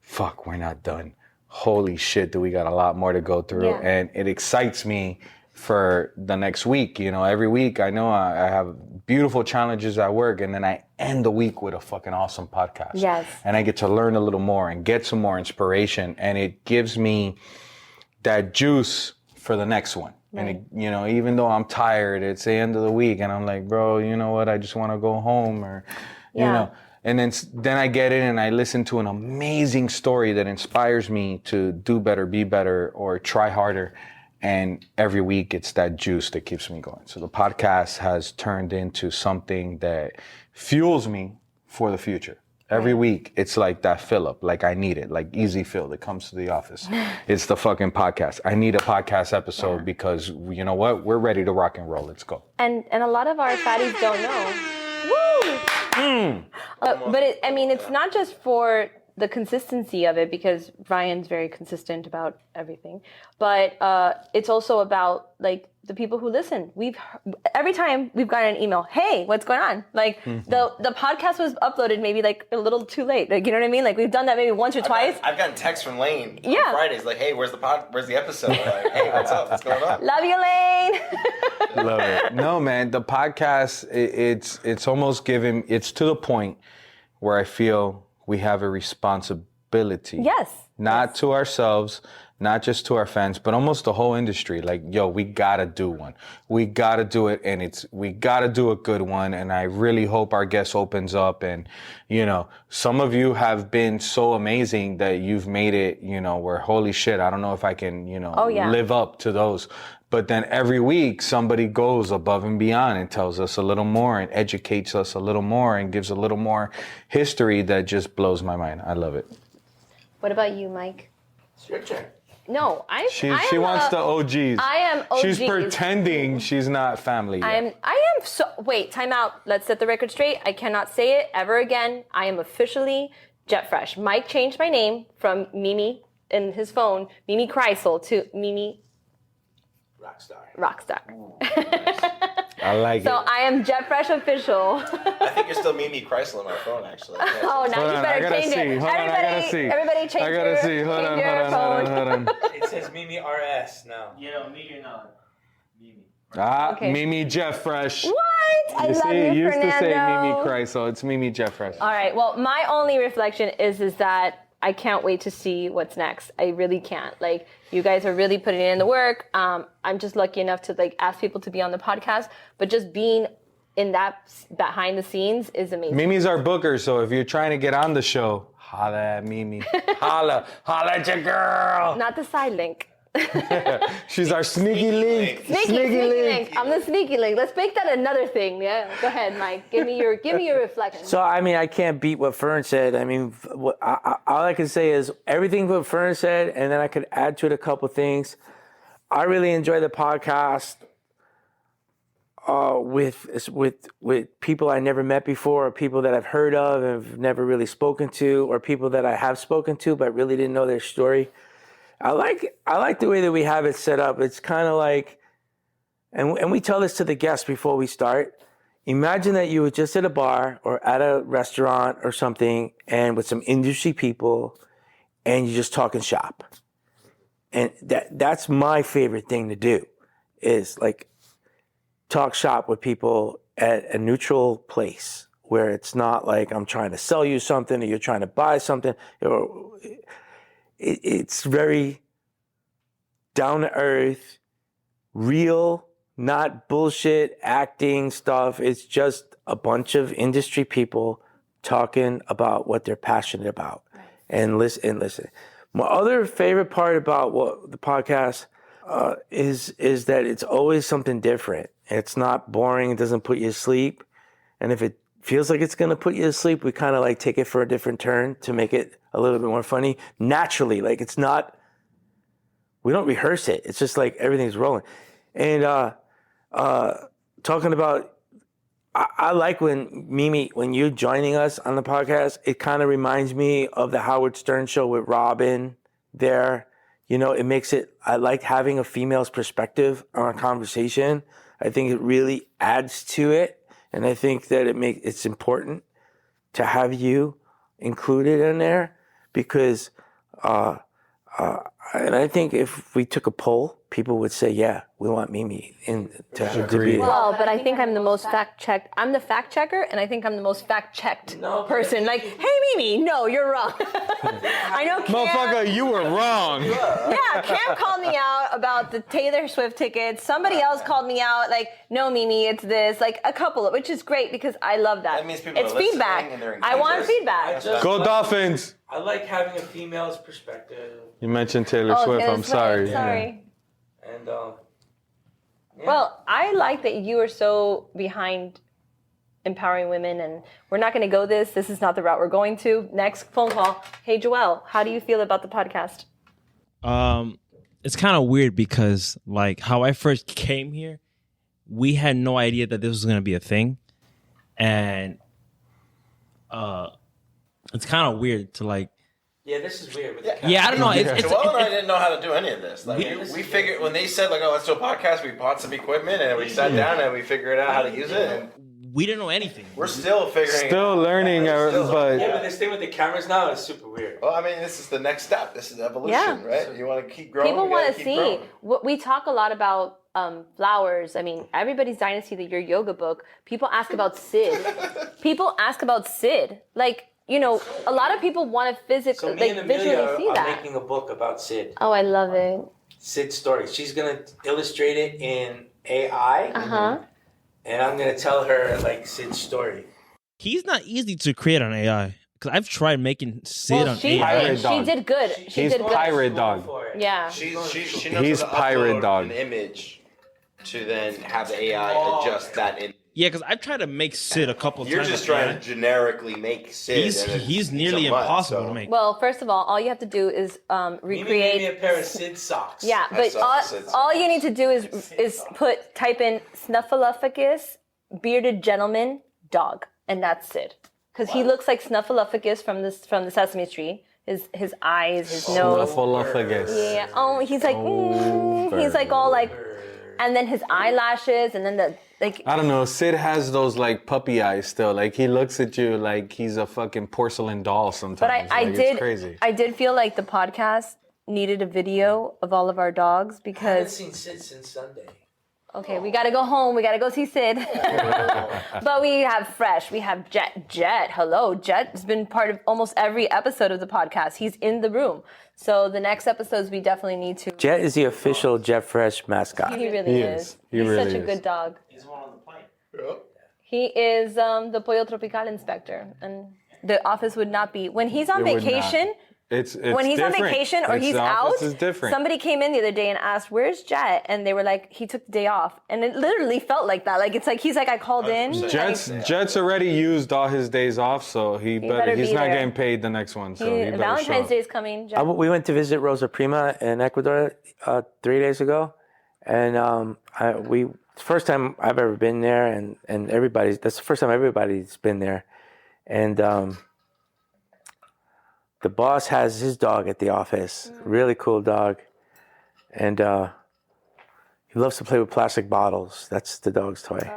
fuck, we're not done. Holy shit, do we got a lot more to go through. Yeah. And it excites me for the next week. Every week I know I have beautiful challenges at work, and then I end the week with a fucking awesome podcast. Yes. And I get to learn a little more and get some more inspiration, and it gives me that juice for the next one. Right. And even though I'm tired, it's the end of the week, and I'm like, bro, you know what? I just want to go home, or And then I get in and I listen to an amazing story that inspires me to do better, be better, or try harder. And every week it's that juice that keeps me going. So the podcast has turned into something that fuels me for the future. Every week it's like that fill up, like I need it, like Easy Fill that comes to the office. It's the fucking podcast. I need a podcast episode because you know what? We're ready to rock and roll. Let's go. And a lot of our fatties don't know. Woo! But it's not just for the consistency of it, because Ryan's very consistent about everything, but it's also about the people who listen. Every time we've gotten an email, hey, what's going on? The podcast was uploaded maybe a little too late. You know what I mean? We've done that maybe once or twice. I've gotten texts from Lane on Fridays hey, where's the episode? Hey, what's up? What's going on? Love you, Lane. Love it. No, man, the podcast, it's almost it's to the point where I feel we have a responsibility. Yes. Not to ourselves, not just to our fans, but almost the whole industry. We gotta do one. We gotta do it, and we gotta do a good one. And I really hope our guest opens up. And, some of you have been so amazing that you've made it, where holy shit, I don't know if I can, live up to those. But then every week somebody goes above and beyond and tells us a little more and educates us a little more and gives a little more history that just blows my mind. I love it. What about you, Mike? It's your turn. No, She wants the OGs. I am OGs. She's pretending she's not family yet. Wait, time out. Let's set the record straight. I cannot say it ever again. I am officially Jet Fresh. Mike changed my name from Mimi in his phone, Mimi Kreisel, to Mimi Rockstar. I I like So I am Jet Fresh official. I think you're still Mimi Chrysler on my phone, actually. Oh, now Hold you on, I better gotta change see. it. Hold on, I gotta see. Everybody change I gotta your, see. Hold change on, your hold on, phone. hold on. It says Mimi RS now. Me or not. Ah, Okay. Mimi Jeff Fresh. What? I You love see, you, it used to say Fernando. Mimi Chrysler. It's Mimi Jeff Fresh. All right. Well, my only reflection is that I can't wait to see what's next. I really can't. Like, you guys are really putting in the work. I'm just lucky enough to like ask people to be on the podcast, but just being in that behind the scenes is amazing. Mimi's our booker, so if you're trying to get on the show, holla at Mimi. holla at your girl. Not the side link. She's our sneaky link. Sneaky link. I'm the sneaky link. Let's make that another thing. Yeah. Go ahead, Mike. Give me your reflection. So, I mean, I can't beat what Fern said. I mean, all I can say is everything what Fern said, and then I could add to it a couple things. I really enjoy the podcast with people I never met before, or people that I've heard of and have never really spoken to, or people that I have spoken to but really didn't know their story. I like the way that we have it set up. It's kind of like, and we tell this to the guests before we start. Imagine that you were just at a bar or at a restaurant or something, and with some industry people, and you're just talking shop. And that's my favorite thing to do, is like talk shop with people at a neutral place where it's not like I'm trying to sell you something or you're trying to buy something. It's very down to earth, real, not bullshit acting stuff. It's just a bunch of industry people talking about what they're passionate about. And listen. My other favorite part about what the podcast is that it's always something different. It's not boring. It doesn't put you to sleep. And if it feels like it's going to put you to sleep, we kind of like take it for a different turn to make it a little bit more funny. Naturally, like it's not, we don't rehearse it. It's just like everything's rolling. And talking about, I like when Mimi, when you're joining us on the podcast, it kind of reminds me of the Howard Stern show with Robin there. You know, it makes it, I like having a female's perspective on a conversation. I think it really adds to it. And I think that it's important to have you included in there because, and I think if we took a poll, people would say, yeah, we want Mimi to be. Well, but I think I'm the most fact-checked. I'm the fact-checker, and I think I'm the most fact-checked person. Like, hey, Mimi, no, you're wrong. I know Cam. Motherfucker, you were wrong. Yeah, Cam called me out about the Taylor Swift tickets. Somebody else called me out, like, no, Mimi, it's this. Like, a couple, which is great because I love that. That means people it's are listening feedback. and they're I want feedback. Go Dolphins. I like having a female's perspective. You mentioned Taylor Swift. Taylor I'm Swift, sorry. Sorry. And Well, I like that you are so behind empowering women, and we're not going to go this. This is not the route we're going to. Next phone call. Hey, Joelle, how do you feel about the podcast? It's kind of weird because, like, how I first came here, we had no idea that this was going to be a thing, and it's kind of weird to like. Yeah, this is weird. With the Yeah, I don't know. Joel and I didn't know how to do any of this. Like, we figured when they said like, "Oh, let's do a podcast," we bought some equipment and we sat down and we figured out how to use it. And we didn't know anything. We're still figuring. Still learning, but yeah, but this thing with the cameras now is super weird. Well, I mean, this is the next step. This is evolution, Yeah. right? You want to keep growing. People want to see. We talk a lot about flowers. I mean, everybody's Dynasty, your yoga book. People ask about Sid. Like, you know, a lot of people want to physically, So me and Amelia visually see are that. making a book about Sid. Oh, I love it. Sid's story. She's gonna illustrate it in AI, and I'm gonna tell her like Sid's story. He's not easy to create on AI because I've tried making Sid on she AI. did. She did good. He's did good. Pirate Dog. Yeah. She knows He's how to Pirate upload Dog. an image to then have the AI adjust that image. Yeah, because I've tried to make Sid a couple You're times. just trying to generically make Sid. He's nearly impossible to make. Well, first of all you have to do is Mimi recreate. made me a pair of Sid socks. Yeah, but all you need to do is type in Snuffleupagus, bearded gentleman, dog, and that's Sid. Because he looks like Snuffleupagus from the Sesame Street. His eyes, his nose. Snuffleupagus. Yeah. Oh, he's like, he's like all like, And then his eyelashes, and then I don't know. Sid has those like puppy eyes still. Like he looks at you like he's a fucking porcelain doll sometimes. But It's crazy. I did feel like the podcast needed a video of all of our dogs I haven't because. seen Sid since Sunday. Okay, we gotta go home. We gotta go see Sid. But we have Fresh. We have Jet. Jet, hello. Jet has been part of almost every episode of the podcast. He's in the room. So the next episodes, we definitely need to. Jet is the official Jet Fresh mascot. He really is. He's such a good dog. He's one on the plane. He is the Pollo Tropical inspector, and the office would not be when he's on It would not. vacation. It's When he's on different. vacation or he's the out, office is different. somebody came in the other day and asked, "Where's Jet?" And they were like, "He took the day off." And it literally felt like that. Like it's like he's like, "I called in." Jet's already used all his days off, so better he's be not there. getting paid the next one. So he better show Valentine's up. Day is coming. Jet. We went to visit Rosa Prima in Ecuador 3 days ago, and it's the first time I've ever been there, and that's the first time everybody's been there, and the boss has his dog at the office, really cool dog, and he loves to play with plastic bottles. That's the dog's toy.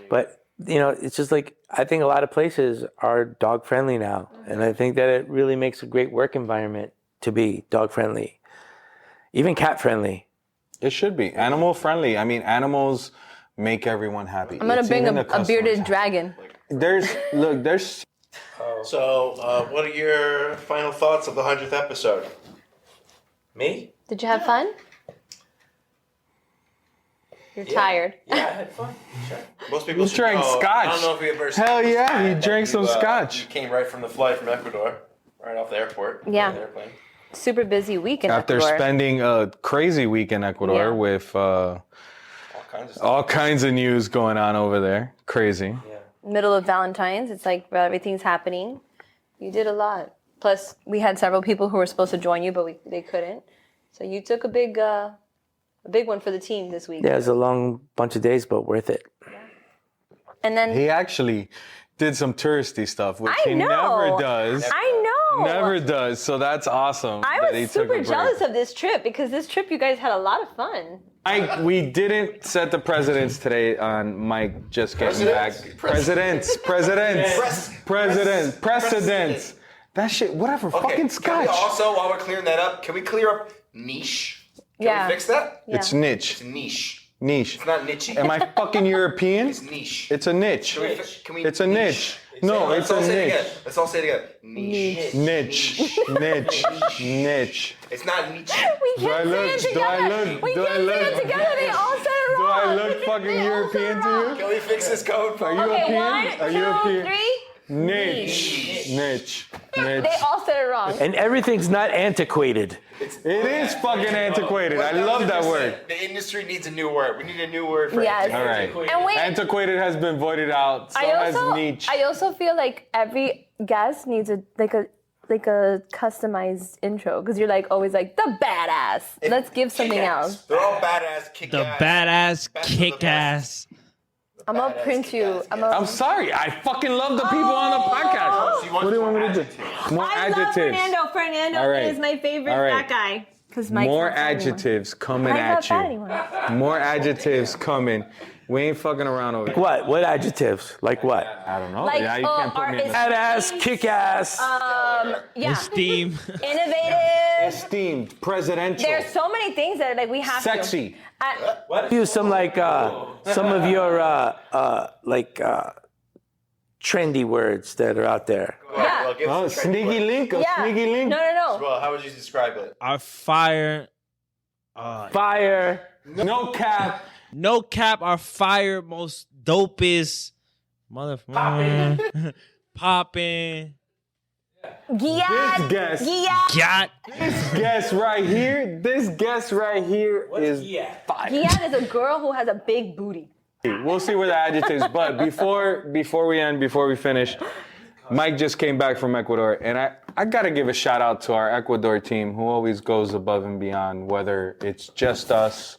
But it's just like I think a lot of places are dog friendly now, and I think that it really makes a great work environment to be dog friendly, even cat friendly. It should be animal friendly. I mean, animals make everyone happy. I'm gonna It's bring even a the customers. bearded dragon. There's. So, what are your final thoughts of the 100th episode? Me? Did you have fun? You're tired. Yeah, I had fun. Sure. Most people He should drank know. scotch. I don't know if we ever. Hell yeah, he that drank you, some scotch. You came right from the flight from Ecuador, right off the airport. Yeah. The airplane. Super busy week in After Ecuador. spending a crazy week in Ecuador Yeah. with All kinds of all kinds of news going on over there. Crazy. Middle of Valentine's, it's like everything's happening. You did a lot. Plus, we had several people who were supposed to join you, but they couldn't. So you took a big one for the team this week. Yeah, it was a long bunch of days, but worth it. And then He actually did some touristy stuff, which I he know. never does. I know. Never does. So that's awesome. I that he was took a super break. jealous of this trip because this trip you guys had a lot of fun. We didn't set the precedents today on Mike just getting back. Precedents. That shit, whatever, Okay, fucking can we scotch. also, while we're clearing that up, can we clear up niche? Can Yeah. we fix that? It's niche. It's niche. Niche. It's not niche. Am I fucking European? It's niche. It's a niche. Can we It's a niche. No, Let's it's all a say it niche. again. Let's all say it again. Niche. Niche. Niche. It's not niche. We Do I can't look? say it Do I together. look? We Do I can't say look? it together. They all said it Do wrong. I look fucking European to you? Can we fix this code? Are you Okay, European? one, Are you two, European? three. Niche. Niche. They all said it wrong. And everything's not antiquated. It is fucking antiquated. I love that word. The industry needs a new word. We need a new word for Yes. it. All right. And wait, Antiquated has been voided out. So has niche. I also feel like every guest needs a customized intro because you're like always like the badass. Let's give something else. They're all badass, kick The ass. badass, Best of the kick ass. I'm gonna print you. I'm sorry. I fucking love the people on the podcast. What do you want me to do? More I love adjectives. Fernando. Fernando All right. is my favorite All right. fat guy. Because More adjectives coming at you. More adjectives coming. We ain't fucking around over here. What adjectives? Like what? I don't know. Like, yeah, you can't put me in the Badass, kick ass. Yeah. Esteem. Innovative. esteemed, presidential, There's so many things that like we have sexy. to. Use some some of your trendy words that are out there. Yeah. Well, give us a trendy Sneaky word. link, Yeah. sneaky link. No. Well, how would you describe it? Our fire. Fire. No cap. No cap, our fire most dopest motherfucker. Poppin'. Giat. This guest. Giat. Got. This guest right here. This guest right here is fire. Giat is a girl who has a big booty. We'll see where the adjectives. But before we finish, Mike just came back from Ecuador, and I gotta give a shout out to our Ecuador team who always goes above and beyond, whether it's just us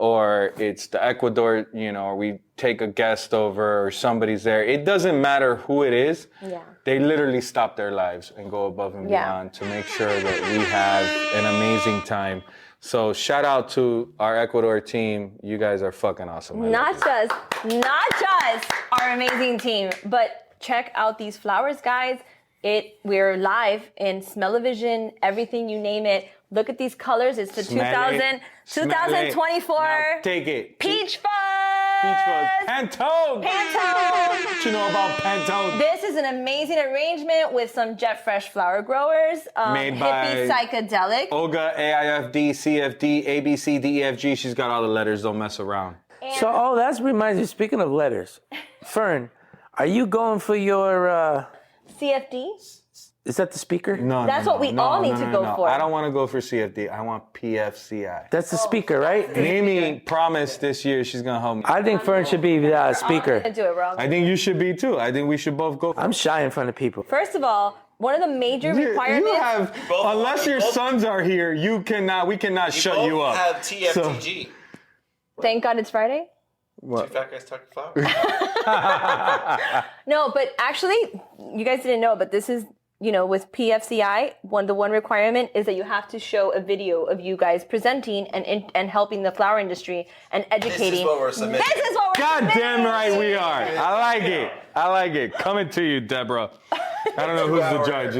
or it's the Ecuador, or we take a guest over or somebody's there. It doesn't matter who it is. Yeah. They literally stop their lives and go above and beyond to make sure that we have an amazing time. So shout out to our Ecuador team. You guys are fucking awesome. Not just our amazing team, but check out these flowers, guys. We're live in Smell-O-Vision, everything you name it. Look at these colors. It's the 2024 Now take it. Peach Fuzz. Pantone. What you know about Pantone? This is an amazing arrangement with some Jet Fresh flower growers. Made by hippie psychedelic. Olga, AIFD, CFD, ABC, DEFG. She's got all the letters. Don't mess around. So, that reminds me, speaking of letters, Fern, are you going for your... CFD? Is that the speaker? No, That's what we all need to go for. I don't want to go for CFD. I want PFCI. That's the speaker, right? Mimi promised this year she's going to help me. I think Fern should be the speaker. I'm gonna do it wrong. I think you should be too. I think we should both go. I'm shy in front of people. First of all, one of the major requirements. You have, unless your sons are here, we cannot shut you up. Have TFTG. Thank God it's Friday. What? Two fat guys talking flowers. No, but actually, you guys didn't know, but this is, with PFCI, the one requirement is that you have to show a video of you guys presenting and helping the flower industry and educating. This is what we're submitting. God damn right we are. I like it. Coming to you, Deborah. I don't know who's the judge.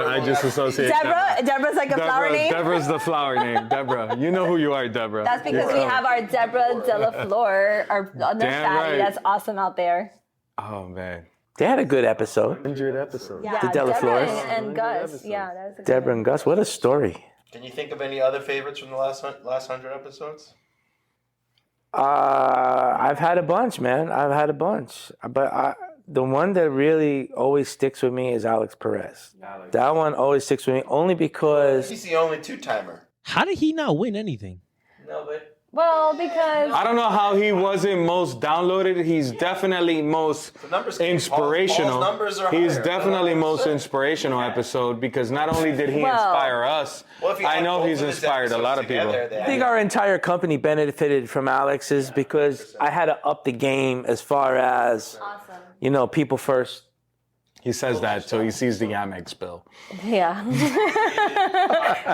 I just associate Deborah. Deborah's like a flower name? Deborah's the flower name. Deborah. You know who you are, Deborah. That's because we have our Deborah de la Flor, our other Damn fatty right. that's awesome out there. Oh, man. They had a good episode. 100 episodes. Yeah, The de la Deborah Flores. and Gus. Yeah, that was a good Deborah and Gus, what a story. Can you think of any other favorites from the last 100 episodes? I've had a bunch, man. But the one that really always sticks with me is Alex Perez. That one always sticks with me only because... He's the only two-timer. How did he not win anything? No, but... Well, because... I don't know how he wasn't most downloaded. He's definitely most inspirational. Paul's numbers are He's higher. definitely most inspirational episode because not only did he inspire us, I know he's inspired a lot of people. I think our entire company benefited from Alex's because I had to up the game as far as, people first. He says that till he sees the Amex bill. Yeah.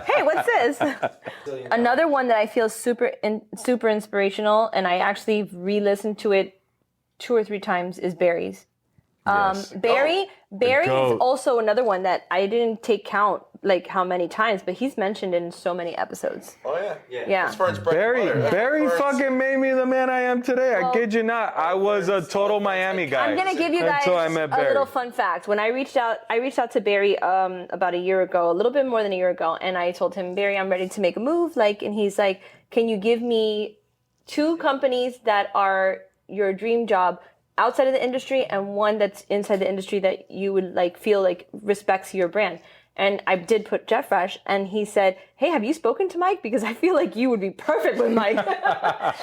Hey, what's this? Another one that I feel super inspirational, and I actually re-listened to it 2 or 3 times, is Barry's. Barry is also another one that I didn't take count like how many times, but he's mentioned in so many episodes. Oh Yeah. Barry fucking made me the man I am today. I kid you not. I was a total Miami guy. I'm gonna give you guys until I met a Barry. little fun fact. When I reached out to Barry about a year ago, a little bit more than a year ago, and I told him, Barry, I'm ready to make a move. And he's like, can you give me 2 companies that are your dream job outside of the industry and one that's inside the industry that you would feel respects your brand? And I did put Jet Fresh, and he said, hey, have you spoken to Mike? Because I feel like you would be perfect with Mike.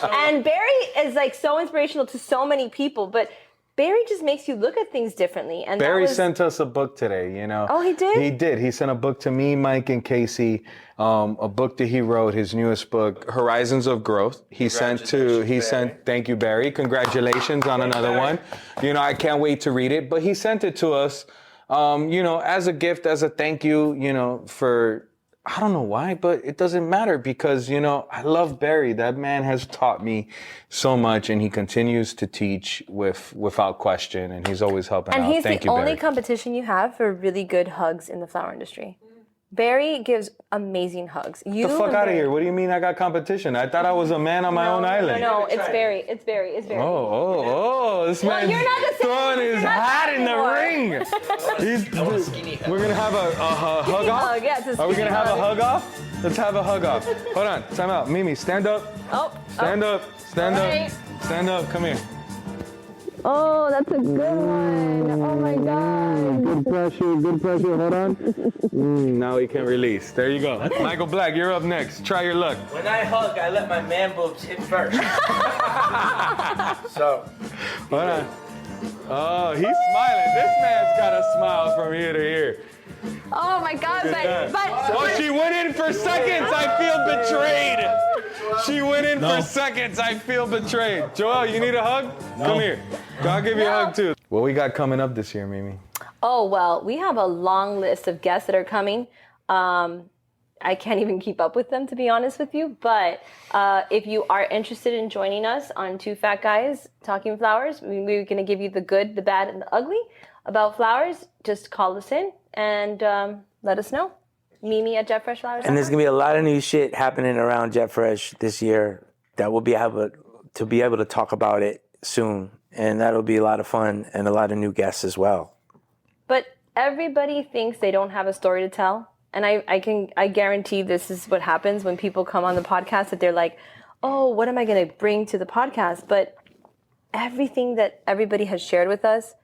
And Barry is so inspirational to so many people, but Barry just makes you look at things differently. And Barry sent us a book today, Oh, he did? He did. He sent a book to me, Mike, and Casey, a book that he wrote, his newest book, Horizons of Growth. Thank you, Barry. Congratulations on another one. I can't wait to read it. But he sent it to us, as a gift, as a thank you, for... I don't know why, but it doesn't matter because, I love Barry. That man has taught me so much, and he continues to teach without question, and he's always helping out. And he's Thank the you, only Barry. competition you have for really good hugs in the flower industry. Barry gives amazing hugs. Get the fuck out of here. What do you mean I got competition? I thought I was a man on my own island. No, it's Barry. It's Barry. Oh, this man's throwing his hat in the ring. We're going to have a hug off? Yeah, it's a Are we going to have a hug. hug off? Let's have a hug off. Hold on. Time out. Mimi, stand up. Stand up. Stand up. Come here. Oh, that's a good one. Oh my God. Good pressure. Hold on. Now we can release. There you go. Michael Black, you're up next. Try your luck. When I hug, I let my man boobs hit first. So, hold on. Oh, he's smiling. This man's got a smile from ear to ear. Oh my God, but Oh, she went in for seconds. I feel betrayed. She went in for seconds. I feel betrayed. Joel, you need a hug? Come here. I'll give you a hug too. What we got coming up this year, Mimi? Oh, well, we have a long list of guests that are coming. I can't even keep up with them, to be honest with you. But if you are interested in joining us on Two Fat Guys Talking Flowers, we're going to give you the good, the bad, and the ugly about flowers. Just call us in and let us know. Mimi at JetFreshFlowers. And there's gonna be a lot of new shit happening around JetFresh this year that we'll be able to talk about it soon, and that'll be a lot of fun and a lot of new guests as well. But everybody thinks they don't have a story to tell. And I guarantee this is what happens when people come on the podcast, that they're like, oh, what am I going to bring to the podcast? But everything that everybody has shared with us,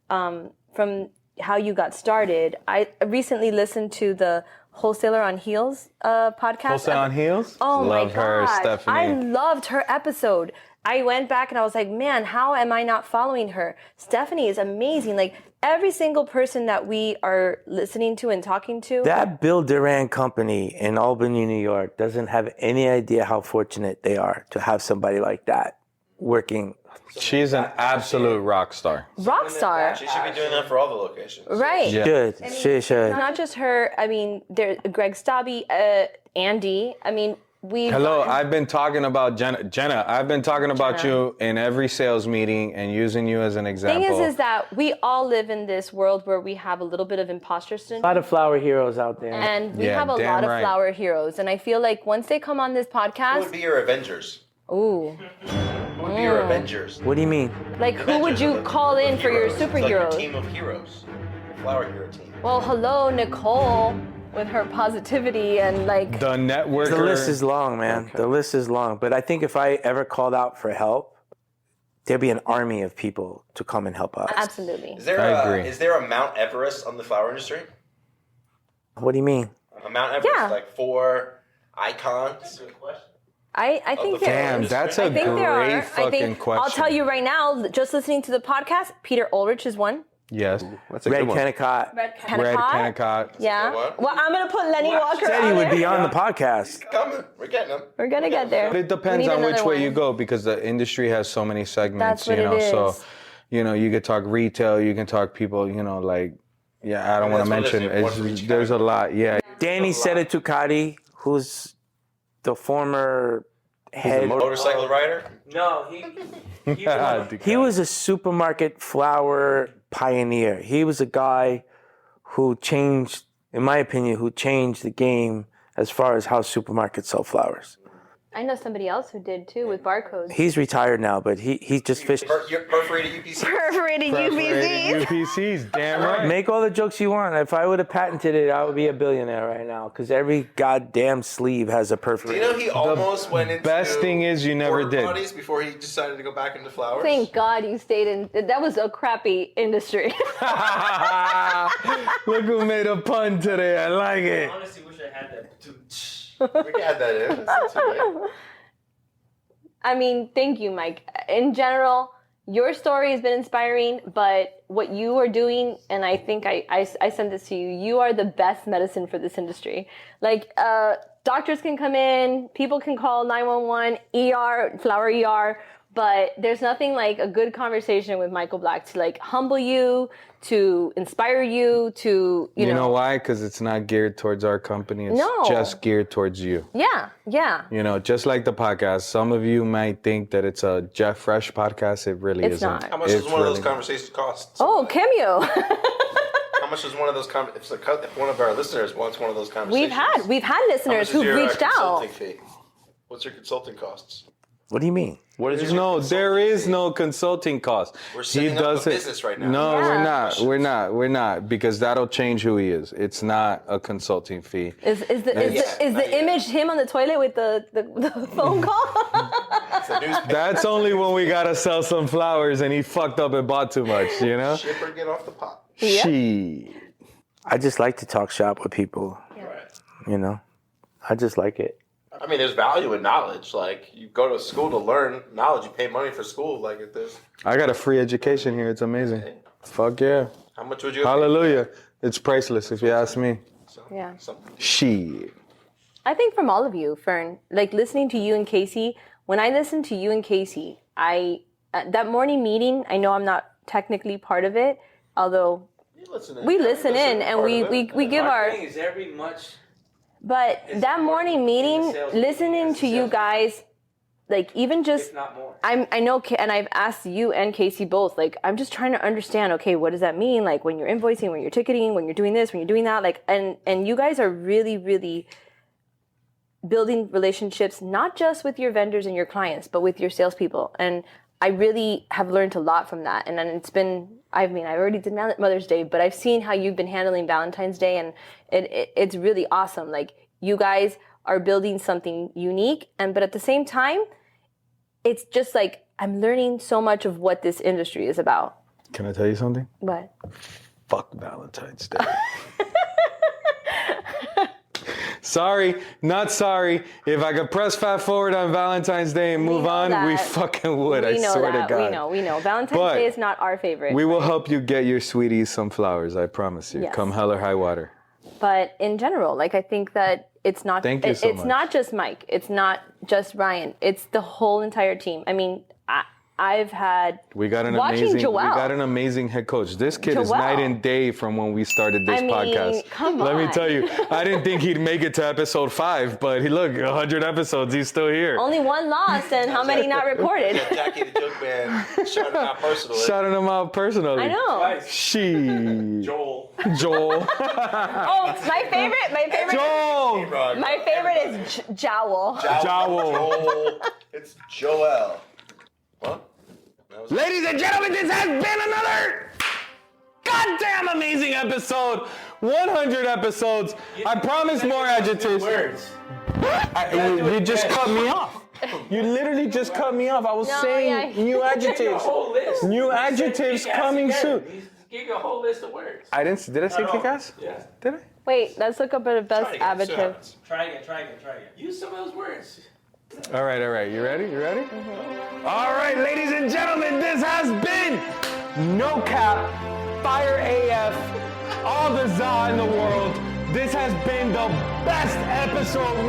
from how you got started. I recently listened to the Wholesaler on Heels podcast. Wholesaler on Heels? Oh my Love her, God. Stephanie. I loved her episode. I went back and I was like, man, how am I not following her? Stephanie is amazing. Like, every single person that we are listening to and talking to. That Bill Duran company in Albany, New York, doesn't have any idea how fortunate they are to have somebody like that working. She's an absolute rock star. Rock star. She should be doing that for all the locations. Right. Yeah. She should. Not just her. I mean, there's Greg Stabby, Andy. I mean, Hello, I've been talking about Jenna. I've been talking about you in every sales meeting and using you as an example. Thing is that we all live in this world where we have a little bit of imposter A syndrome. lot of flower heroes out there. And we have a lot of flower heroes. And I feel like once they come on this podcast. Who would be your Avengers? Ooh. Who would be your Avengers? What do you mean? Like, who would you call in for your It's like your superheroes? team of heroes. Your flower hero team. Well, hello, Nicole, with her positivity and like. The networker. The list is long, man. The list is long. But I think if I ever called out for help, there'd be an army of people to come and help us. Absolutely. Is there a Mount Everest on the flower industry? What do you mean? A Mount Everest, Yeah. like 4 icons? I think there Damn, is. that's I a think there great are. fucking question. I'll tell you right now, just listening to the podcast, Peter Ulrich is one. Yes. That's Red Kennecott. Red Red Kennecott. Kennecott. Yeah. Well, I'm going to put Lenny Walker Said he on would there. be on the podcast. Coming. We're getting them. We're going to get there. But it depends We need on which another way one. you go, because the industry has so many segments, That's what you know. it So, is. you know, you could talk retail, you can talk people, you know, like, yeah, I don't want to that's what mention. it is, one for each There's a lot, yeah. Danny Sedatucati, who's the former head. Motorcycle rider? No, he was a supermarket flower pioneer. He was a guy who changed, in my opinion, the game as far as how supermarkets sell flowers. I know somebody else who did too with barcodes. He's retired now, but he just fished. You're perforated UPC? Perforated UPCs. UPCs, damn right. Make all the jokes you want. If I would have patented it, I would be a billionaire right now, because every goddamn sleeve has a Do perforated. you know he almost went into Best thing is you never porta did. potties before he decided to go back into flowers? Thank God you stayed in. That was a crappy industry. Look who made a pun today. I like it. honestly wish I had that. We can add that in. That's not too late. I mean, thank you, Mike. In general, your story has been inspiring, but what you are doing, and I think I sent this to you, you are the best medicine for this industry. Like, doctors can come in, people can call 911, ER, flower ER, but there's nothing like a good conversation with Michael Black to like humble you, to inspire you, to, you know. You know why? Because it's not geared towards our company. It's No. just geared towards you. Yeah, yeah. You know, just like the podcast, some of you might think that it's a Jeff Fresh podcast. It really It's isn't. not. How much does one of those conversations cost? Oh, cameo. How much does one of those if one of our listeners wants one of those conversations? We've had listeners How much is who've your, reached out. consulting fee? What's your consulting costs? What do you mean? There is no consulting cost. We're setting up a business right now. No, Yeah. we're not, because that'll change who he is. It's not a consulting fee. Is the image him on the toilet with the phone call? That's only when we gotta sell some flowers and he fucked up and bought too much, you know? Ship or get off the pot. She. I just like to talk shop with people. You know, I just like it. I mean, there's value in knowledge. Like, you go to school to learn knowledge. You pay money for school. Like, if there's... I got a free education here. It's amazing. Fuck yeah. How much would you... Hallelujah. It's priceless if you ask me. Yeah. Shit. I think from all of you, Fern, like listening to you and Casey, when I listen to you and Casey, that morning meeting, I know I'm not technically part of it, although we listen in and we give our... Marketing is every much... But that morning meeting, listening to you guys, like even just... If not more. I know, and I've asked you and Casey both, like, I'm just trying to understand, okay, what does that mean? Like when you're invoicing, when you're ticketing, when you're doing this, when you're doing that, like, and you guys are really, really building relationships, not just with your vendors and your clients, but with your salespeople. And I really have learned a lot from that. And then it's been, I already did Mother's Day, but I've seen how you've been handling Valentine's Day, and it's really awesome. Like, you guys are building something unique, but at the same time, it's just like, I'm learning so much of what this industry is about. Can I tell you something? What? Fuck Valentine's Day. Sorry, not sorry. If I could press fast forward on Valentine's Day and move on, we fucking would. I swear to God. We know. Valentine's Day is not our favorite. We will help you get your sweeties some flowers, I promise you. Yes. Come hell or high water. But in general, like, I think that it's not. Thank you so much. It's not just Mike. It's not just Ryan. It's the whole entire team. I mean, I've had we got an amazing head coach. This kid is night and day from when we started this podcast. Come Let on. me tell you, I didn't think he'd make it to episode 5, but look, 100 episodes, he's still here. Only one lost, and how many not recorded? Jackie the Joke Man shouting him out personally. Shouting him out personally. I know. Joel. Oh, my favorite. Joel. My favorite is Jowl. Joel. It's Joel. What? Ladies and gentlemen, this has been another goddamn amazing episode. 100 episodes. I promise more adjectives. You just cut me off. You literally just cut me off. I was saying new adjectives. New adjectives coming soon. Give you a whole list of words. I didn't. Did I say kick-ass? Yeah. Did I? Wait, let's look up the best adjective. Try again. Use some of those words. All right. You ready? Mm-hmm. All right, ladies and gentlemen, this has been No Cap, Fire AF, all the za in the world. This has been the best episode, 100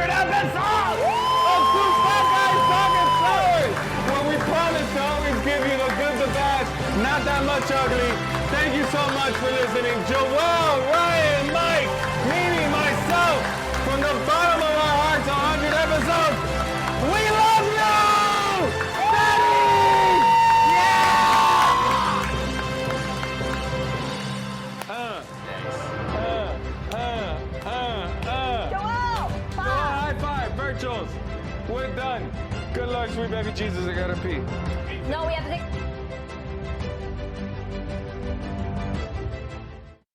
episodes of Two Fat Guys Talking Flowers, where we promise to always give you the good, the bad, not that much ugly. Thank you so much for listening. Joel, Ryan, Mike, Mimi, myself, from the bottom of our hearts, 100 episodes. We love you! Daddy! Joel! High five, virtuals. We're done. Good luck, sweet baby Jesus. I gotta pee. No, we have to take...